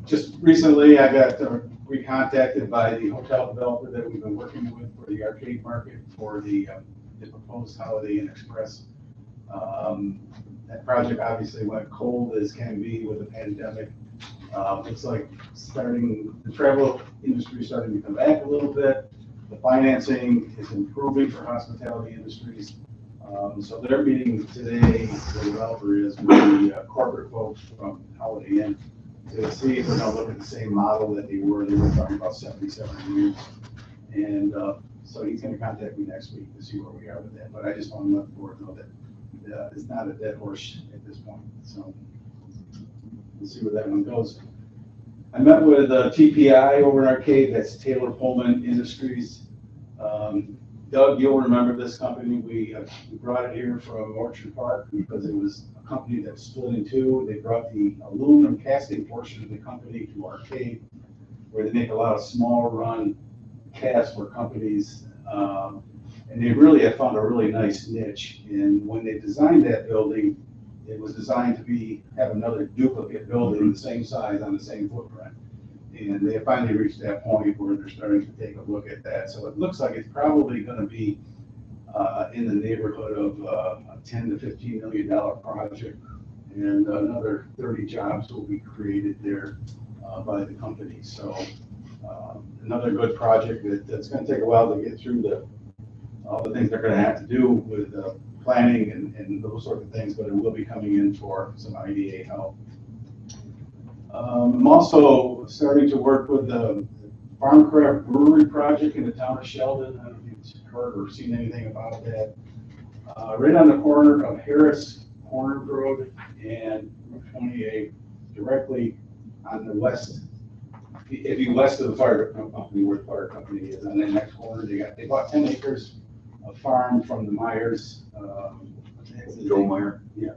Just recently, I got recontacted by the hotel developer that we've been working with for the arcade market for the proposed Holiday Inn Express. That project obviously went cold as can be with the pandemic. Looks like the travel industry is starting to come back a little bit. The financing is improving for hospitality industries. So they're meeting today, the developer is with the corporate folks from Holiday Inn to see if they're going to look at the same model that they were. They were talking about 77 years. And so he's going to contact me next week to see where we are with that. But I just want to let the board know that it's not a dead horse at this point. So we'll see where that one goes. I met with TPI over in Arcade, that's Taylor Pullman Industries. Doug, you'll remember this company. We brought it here from Orchard Park because it was a company that split in two. They brought the aluminum casting portion of the company to Arcade, where they make a lot of small run casts for companies. And they really have found a really nice niche. And when they designed that building, it was designed to have another duplicate building the same size on the same footprint. And they finally reached that point where they're starting to take a look at that. So it looks like it's probably going to be in the neighborhood of a $10 to $15 million project. And another 30 jobs will be created there by the company. So another good project that's going to take a while to get through all the things they're going to have to do with planning and those sort of things, but it will be coming in for some IDA help. I'm also starting to work with the Farmcraft Brewery project in the town of Sheldon. I don't know if you've heard or seen anything about that. Right on the corner of Harris Corner Road and Route 28, directly on the west. If you west of the fire company, where the fire company is, on that next corner, they bought 10 acres of farm from the Myers. Joe Meyer. Yeah.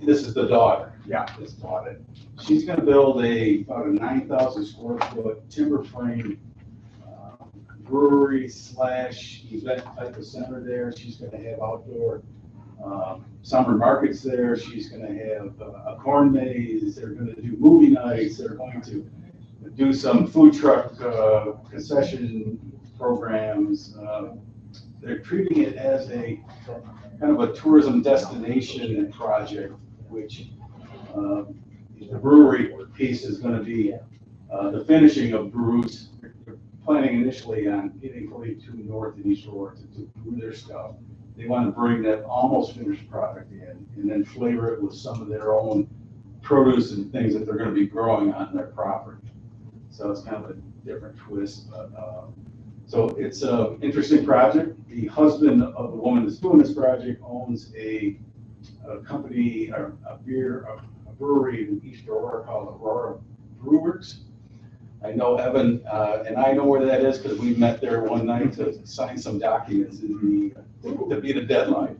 This is the daughter. Yeah. This bought it. She's going to build about a 9,000 square foot timber frame brewery / event type of center there. She's going to have outdoor summer markets there. She's going to have a corn maze. They're going to do movie nights. They're going to do some food truck concession programs. They're treating it as a kind of a tourism destination project, which the brewery piece is going to be the finishing of brews. They're planning initially on getting 42 North and East Shore to brew their stuff. They want to bring that almost finished product in and then flavor it with some of their own produce and things that they're going to be growing on their property. So it's kind of a different twist. But, so it's an interesting project. The husband of the woman that's doing this project owns a company, a brewery in East Aurora called Aurora Brewworks. I know Evan, and I know where that is because we met there one night to sign some documents to be the deadline.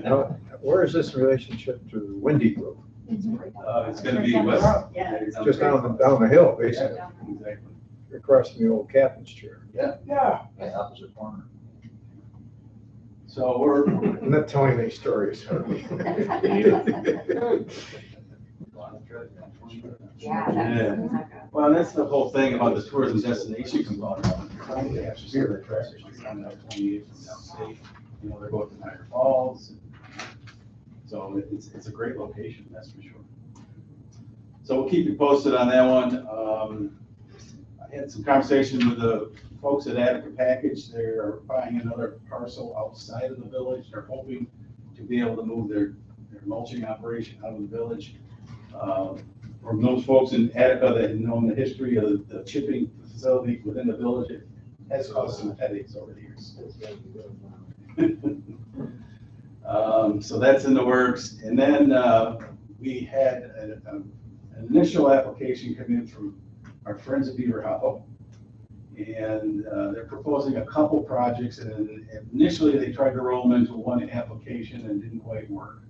Now, where is this relationship to Windy Grove? It's gonna be west. Yeah. It's just down the hill, basically, Exactly. across from the old captain's chair. Yeah. Opposite corner. So we're, I'm not telling any stories. Yeah. well, that's the whole thing about the tourism destination component. You're trying to capture some of the traffic. You're trying to have 28 from downstate. You know, they're going to Niagara Falls. So it's a great location, that's for sure. So we'll keep you posted on that one. I had some conversation with the folks at Attica Package. They're buying another parcel outside of the village. They're hoping to be able to move their mulching operation out of the village. From those folks in Attica that know the history of the chipping facility within the village, it has caused some headaches over the years. So that's in the works. And then we had an initial application come in from our friends at Beaver Hollow. And they're proposing a couple projects. And initially they tried to roll them into one application and didn't quite work.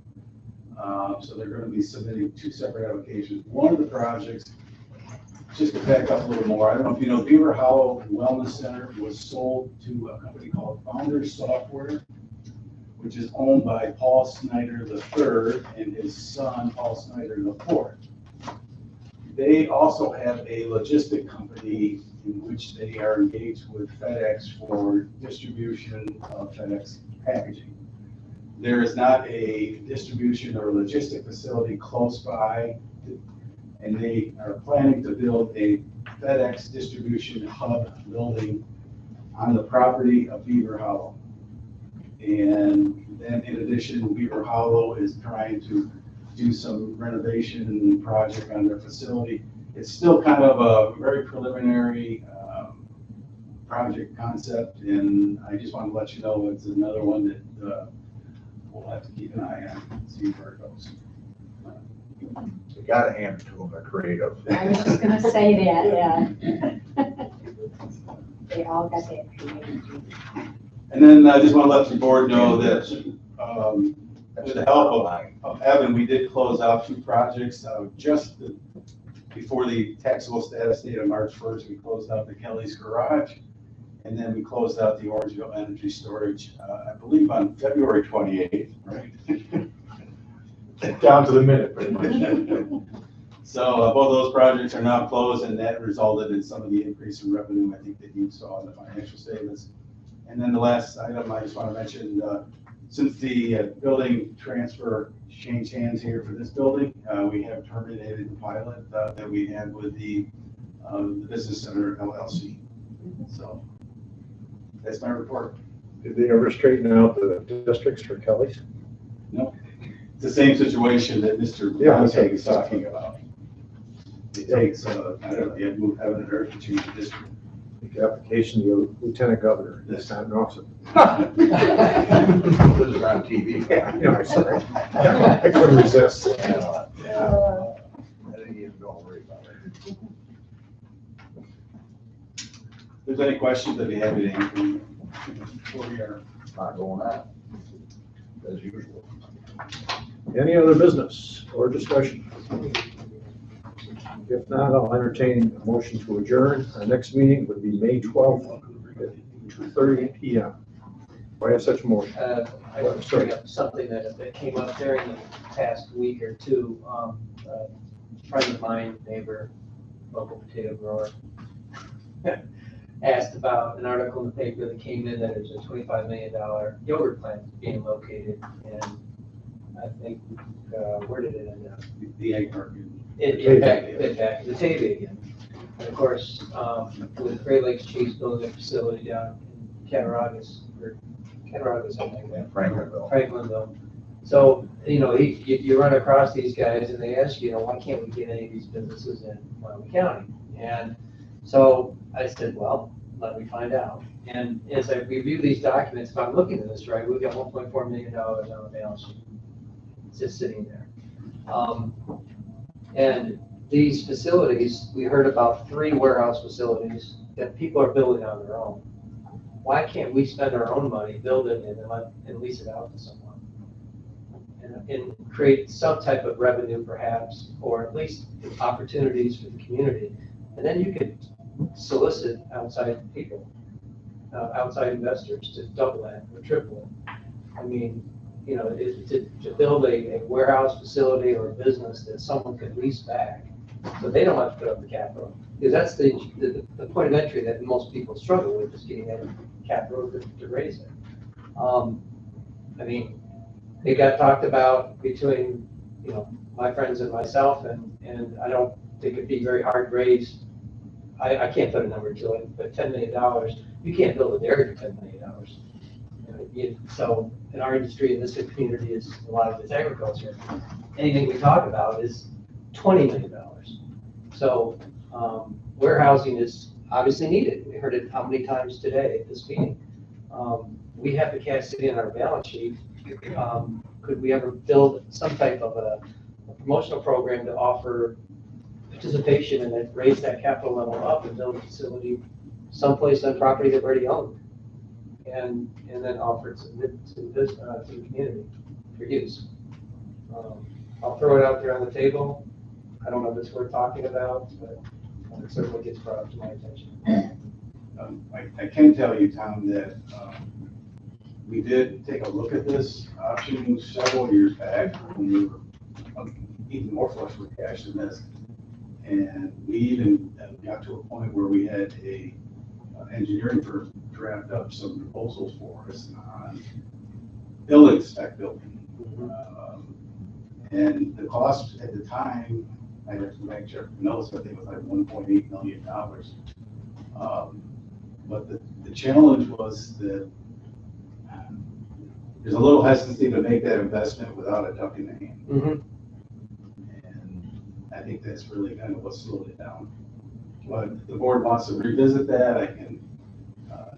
So they're going to be submitting two separate applications. One of the projects, just to back up a little more, I don't know if you know, Beaver Hollow Wellness Center was sold to a company called Founders Software, which is owned by Paul Snyder III and his son, Paul Snyder IV. They also have a logistic company in which they are engaged with FedEx for distribution of FedEx packaging. There is not a distribution or logistic facility close by, and they are planning to build a FedEx distribution hub building on the property of Beaver Hollow. And then in addition, Beaver Hollow is trying to do some renovation project on their facility. It's still kind of a very preliminary project concept, and I just want to let you know it's another one that we'll have to keep an eye on and see where it goes. You gotta hand it to them, they're creative. I was just gonna say that, yeah. They all got that creativity. And then I just want to let the board know that with the help of Evan, we did close out two projects. Before the taxable status date of March 1st, we closed out the Kelly's Garage, and then we closed out the Orangeville Energy Storage, I believe on February 28th, right? Down to the minute, pretty much. So both of those projects are now closed, and that resulted in some of the increase in revenue, I think, that you saw in the financial statements. And then the last item I just want to mention, since the building transfer changed hands here for this building, we have terminated the pilot that we had with the Business Center LLC. So that's my report. Did they ever straighten out the districts for Kelly's? No, it's the same situation that Mr. Montag is talking about. It takes, I don't know, you have to move heaven and earth to change the district. The application to the Lieutenant Governor, that's not an officer. This is on TV. Yeah, I'm sorry. I couldn't resist. I think you don't worry about it. If there's any questions, I'd be happy to answer before we are. Not going on, as usual. Any other business or discussion? If not, I'll entertain a motion to adjourn. Our next meeting would be May 12th at 2:30 p.m. Do I have such a motion? I want to bring up something that came up during the past week or two. A friend of mine, neighbor, local potato grower, asked about an article in the paper that came in that there's a $25 million yogurt plant being located, and I think, where did it end up? The egg market. In fact, the Tavian. And of course, with Great Lakes Cheese building a facility down in Cattaraugus, something like that. Franklinville. So, you know, you run across these guys and they ask you, why can't we get any of these businesses in Wyoming County? And so I said, well, let me find out. And as I review these documents, if I'm looking at this right, we've got $1.4 million on the balance sheet. It's just sitting there. And these facilities, we heard about 3 warehouse facilities that people are building on their own. Why can't we spend our own money, build it, and lease it out to someone? And create some type of revenue perhaps, or at least opportunities for the community. And then you could solicit outside people, outside investors to double that or triple it. I mean, you know, to build a warehouse facility or a business that someone could lease back, so they don't have to put up the capital. Because that's the point of entry that most people struggle with, is getting that capital to raise it. I mean, it got talked about between, you know, my friends and myself, and I don't think it'd be very hard to raise. I can't put a number to it, but $10 million, you can't build a dairy for $10 million. So in our industry, in this community, is a lot of it's agriculture. Anything we talk about is $20 million. So warehousing is obviously needed. We heard it how many times today at this meeting. We have the capacity in our balance sheet. Could we ever build some type of a promotional program to offer participation and then raise that capital level up and build a facility someplace on property that we already own, and then offer it to the community for use? I'll throw it out there on the table. I don't know if it's worth talking about, but it certainly gets brought up to my attention. I can tell you, Tom, that we did take a look at this option several years back when we were even more flush with cash than this. And we even got to a point where we had a engineering firm draft up some proposals for us on building spec building. And the cost at the time, I have to make sure, notice, I think it was like $1.8 million. But the challenge was that there's a little hesitancy to make that investment without a duck in the hand. And I think that's really kind of what slowed it down. But if the board wants to revisit that, I can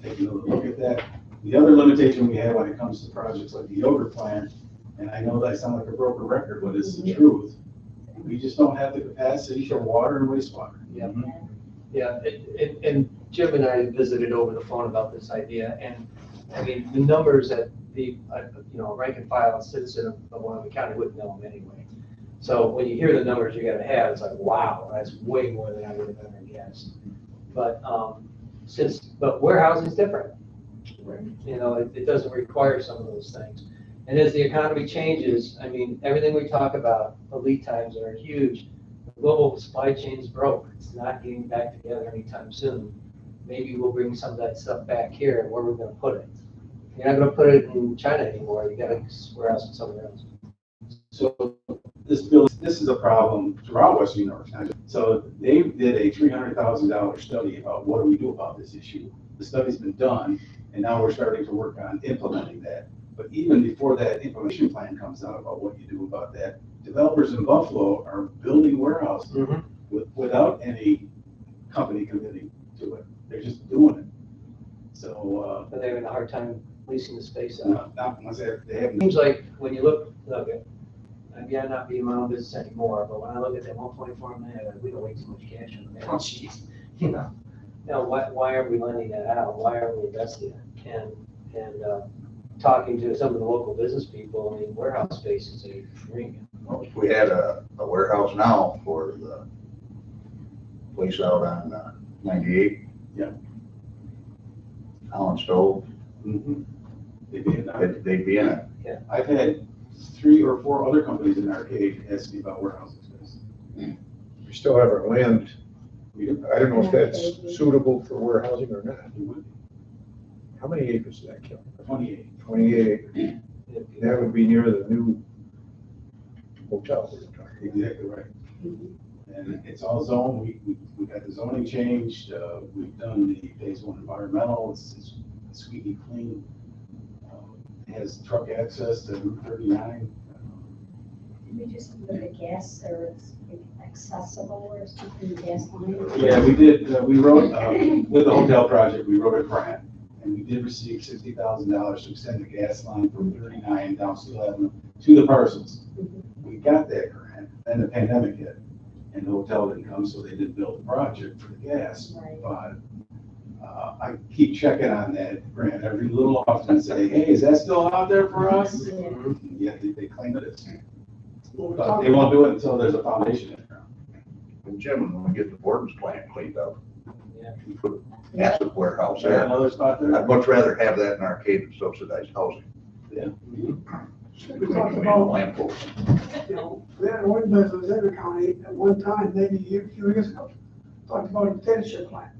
take another look at that. The other limitation we have when it comes to projects like the yogurt plant, and I know that I sound like a broken record, but it's the truth, we just don't have the capacity for water and wastewater. Yeah, and Jim and I visited over the phone about this idea, and I mean, the numbers that the, rank and file citizen of Wyoming County wouldn't know them anyway. So when you hear the numbers you're gonna have, it's like, wow, that's way more than I would have ever guessed. But but warehousing is different. You know, it doesn't require some of those things. And as the economy changes, I mean, everything we talk about, the lead times are huge. The global supply chain is broke. It's not getting back together anytime soon. Maybe we'll bring some of that stuff back here, and where we're gonna put it. You're not gonna put it in China anymore. You gotta warehouse it somewhere else. So this is a problem throughout Western New York. So they did a $300,000 study about what do we do about this issue. The study's been done, and now we're starting to work on implementing that. But even before that implementation plan comes out about what you do about that, developers in Buffalo are building warehouses without any company committing to it. They're just doing it. So But they're having a hard time leasing the space out. not unless they have. Seems like when you look at, maybe I'm not being my own business anymore, but when I look at that 1.4 million, we got way too much cash on the balance sheet. You know, why are we lending that out? Why are we investing it? And talking to some of the local business people, I mean, warehouse space is a dream. We had a warehouse now for the place out on 98. Yeah. Allen Stove. They'd be in it. They'd be in it. Yeah. I've had 3 or 4 other companies in Arcade ask me about warehouse space. We still have our land. I don't know if that's suitable for warehousing or not. How many acres does that kill? 28. 28 acres. That would be near the new hotel we were talking about. Exactly right. And it's all zoned. We got the zoning changed. We've done the phase 1 environmental. It's squeaky clean. It has truck access to Route 39. Did we just put a gas, or it's accessible or something, gas line? Yeah, we did. We wrote, with the hotel project, we wrote a grant. And we did receive $60,000 to extend the gas line from 39 down Steel Avenue to the parcels. We got that grant, then the pandemic hit. and the hotel didn't come, so they didn't build the project for the gas. Right. But I keep checking on that grant every little often and say, hey, is that still out there for us? Yeah, they claim it is. But they won't do it until there's a foundation in the ground. And Jim, when we get the Borden's plant cleaned up, Yeah. you put an acid warehouse Is there there. another spot there? I'd much rather have that in Arcade than subsidized housing. Yeah. We talked about, Lamppost. you know, we had an ordinance in the county at one time, maybe a few years ago, talked about a potato chip plant.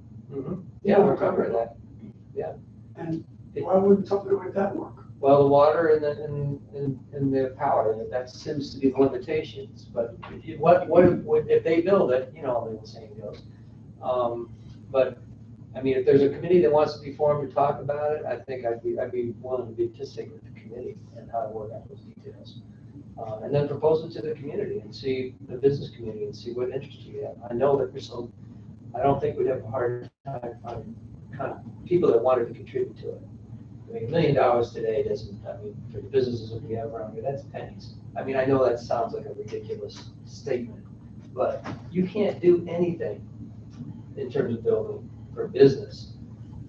Yeah, we're covering that. And why wouldn't something like that work? Well, the water and the power, that seems to be the limitations, but if they build it, you know, the saying goes. But, I mean, if there's a committee that wants to be formed to talk about it, I think I'd be willing to participate with the committee and how to work out those details. And then propose it to the community and see, the business community, and see what interest you have. I know that I don't think we'd have a hard time finding kind of people that wanted to contribute to it. I mean, $1 million today doesn't, I mean, for the businesses that we have around here, that's pennies. I mean, I know that sounds like a ridiculous statement, but you can't do anything in terms of building for business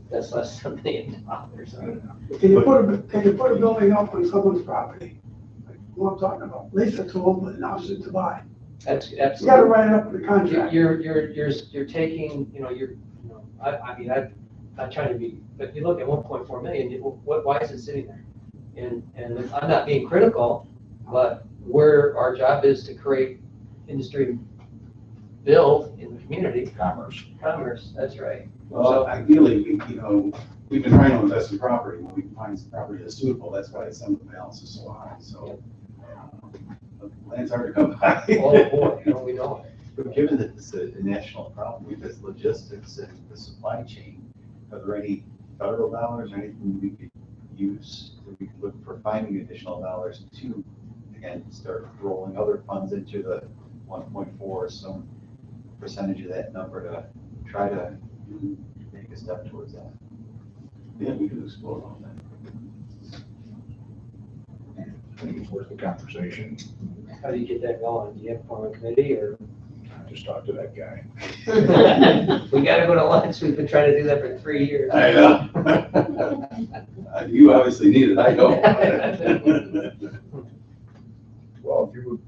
that's less than $1 million. Can you put a building up on someone's property? Like what I'm talking about, lease it to them, and option to buy. That's You gotta absolutely. write it up in the contract. You're taking, I mean, I'm not trying to be, but if you look at 1.4 million, why is it sitting there? And I'm not being critical, but our job is to create industry, build in the community. Commerce, that's right. Well, ideally, we've been trying to invest in property. When we find some property that's suitable, that's why some of the balance is so high, so. Land's hard to come by. Oh, boy, we know it. But given that this is a national problem, because logistics and the supply chain, are there any federal dollars or anything we could use, that we could look for finding additional dollars to, again, start rolling other funds into the 1.4, some percentage of that number to try to make a step towards that? Yeah, we could explore all that. I think it's worth the conversation. How do you get that going? Do you have a form of committee or? I just talked to that guy. We gotta go to lunch. We've been trying to do that for 3 years. I know. You obviously need it, I don't. Well, if you would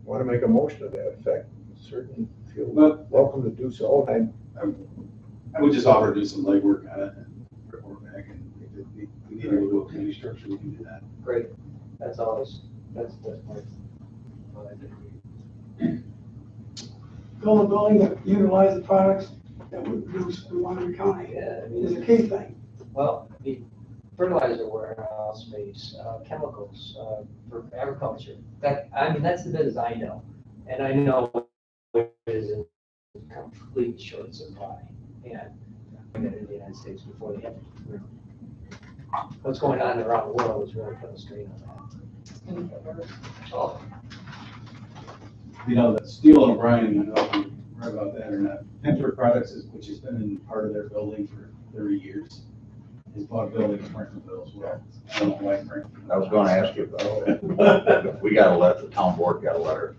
want to make a motion to that effect, certainly feel But- welcome to do so. I would just offer to do some legwork on it and report back, and if we need to do a committee structure, we can do that. Great. That's always, that's my. Build a building that utilize the products that we produce in Wyoming County Yeah, I is a mean, key thing. well, the fertilizer warehouse space, chemicals, for agriculture. That's the business I know. And I know it is in complete short supply. And in the United States before they have, what's going on around the world is really putting a strain on that. Oh, That Steele and O'Brien, I don't know if you read about that or not. Penter Products, which has been in part of their building for 30 years, has bought a building in Franklinville as well. I don't know why Franklinville. I was gonna ask you about that. We got a letter, the town board got a letter.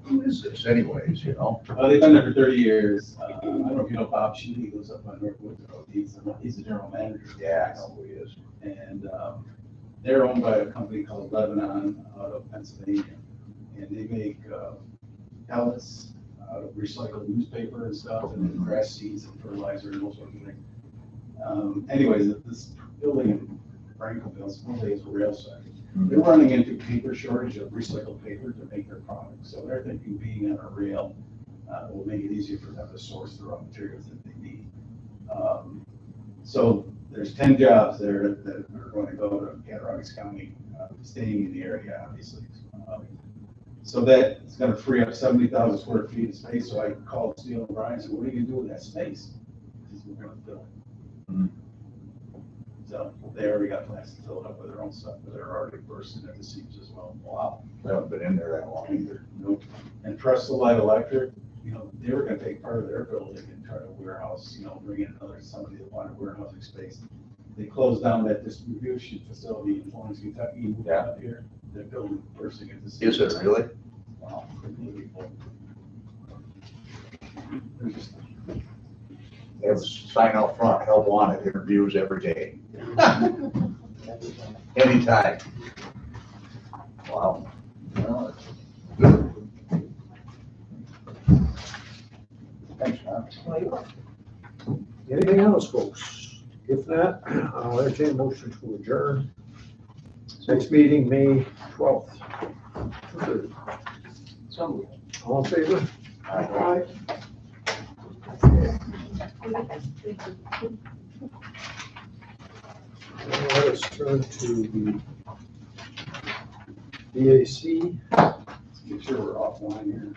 Who is this anyways, you know? They've been there for 30 years. I don't know if you know Bob Sheedy, he lives up on Northwood Road. He's the general manager. Yeah, I know who he is. And they're owned by a company called Lebanon out of Pennsylvania. And they make pellets out of recycled newspaper and stuff, and then grass seeds and fertilizer and those sort of things. Anyways, this building in Franklinville, supposedly is a rail site. They're running into paper shortage of recycled paper to make their products. So they're thinking being on a rail will make it easier for them to source the raw materials that they need. So there's 10 jobs there that are going to go to Cattaraugus County, staying in the area, obviously. So that's going to free up 70,000 square feet of space. So I called Steele and Brian and said, what are you going to do with that space? He said, we're going to fill it. So they already got plans to fill it up with their own stuff, but they're already bursting at the seams as well. Wow, I haven't been in there that long either. Nope. And Trestle Light Electric, they were going to take part of their building and try to warehouse, bring in somebody that wanted warehousing space. They closed down that distribution facility in Florence, Kentucky, moved up here. They're building bursting at the seams. Is it really? Wow. They have a sign out front, help wanted, interviews every day. Anytime. Wow. Well, it's good. Thanks, John. Anything else, folks? If not, I'll entertain a motion to adjourn. Next meeting, May 12th. 2:30. So. All in favor? Aye. Now let us turn to the BAC. Let's make sure we're offline here.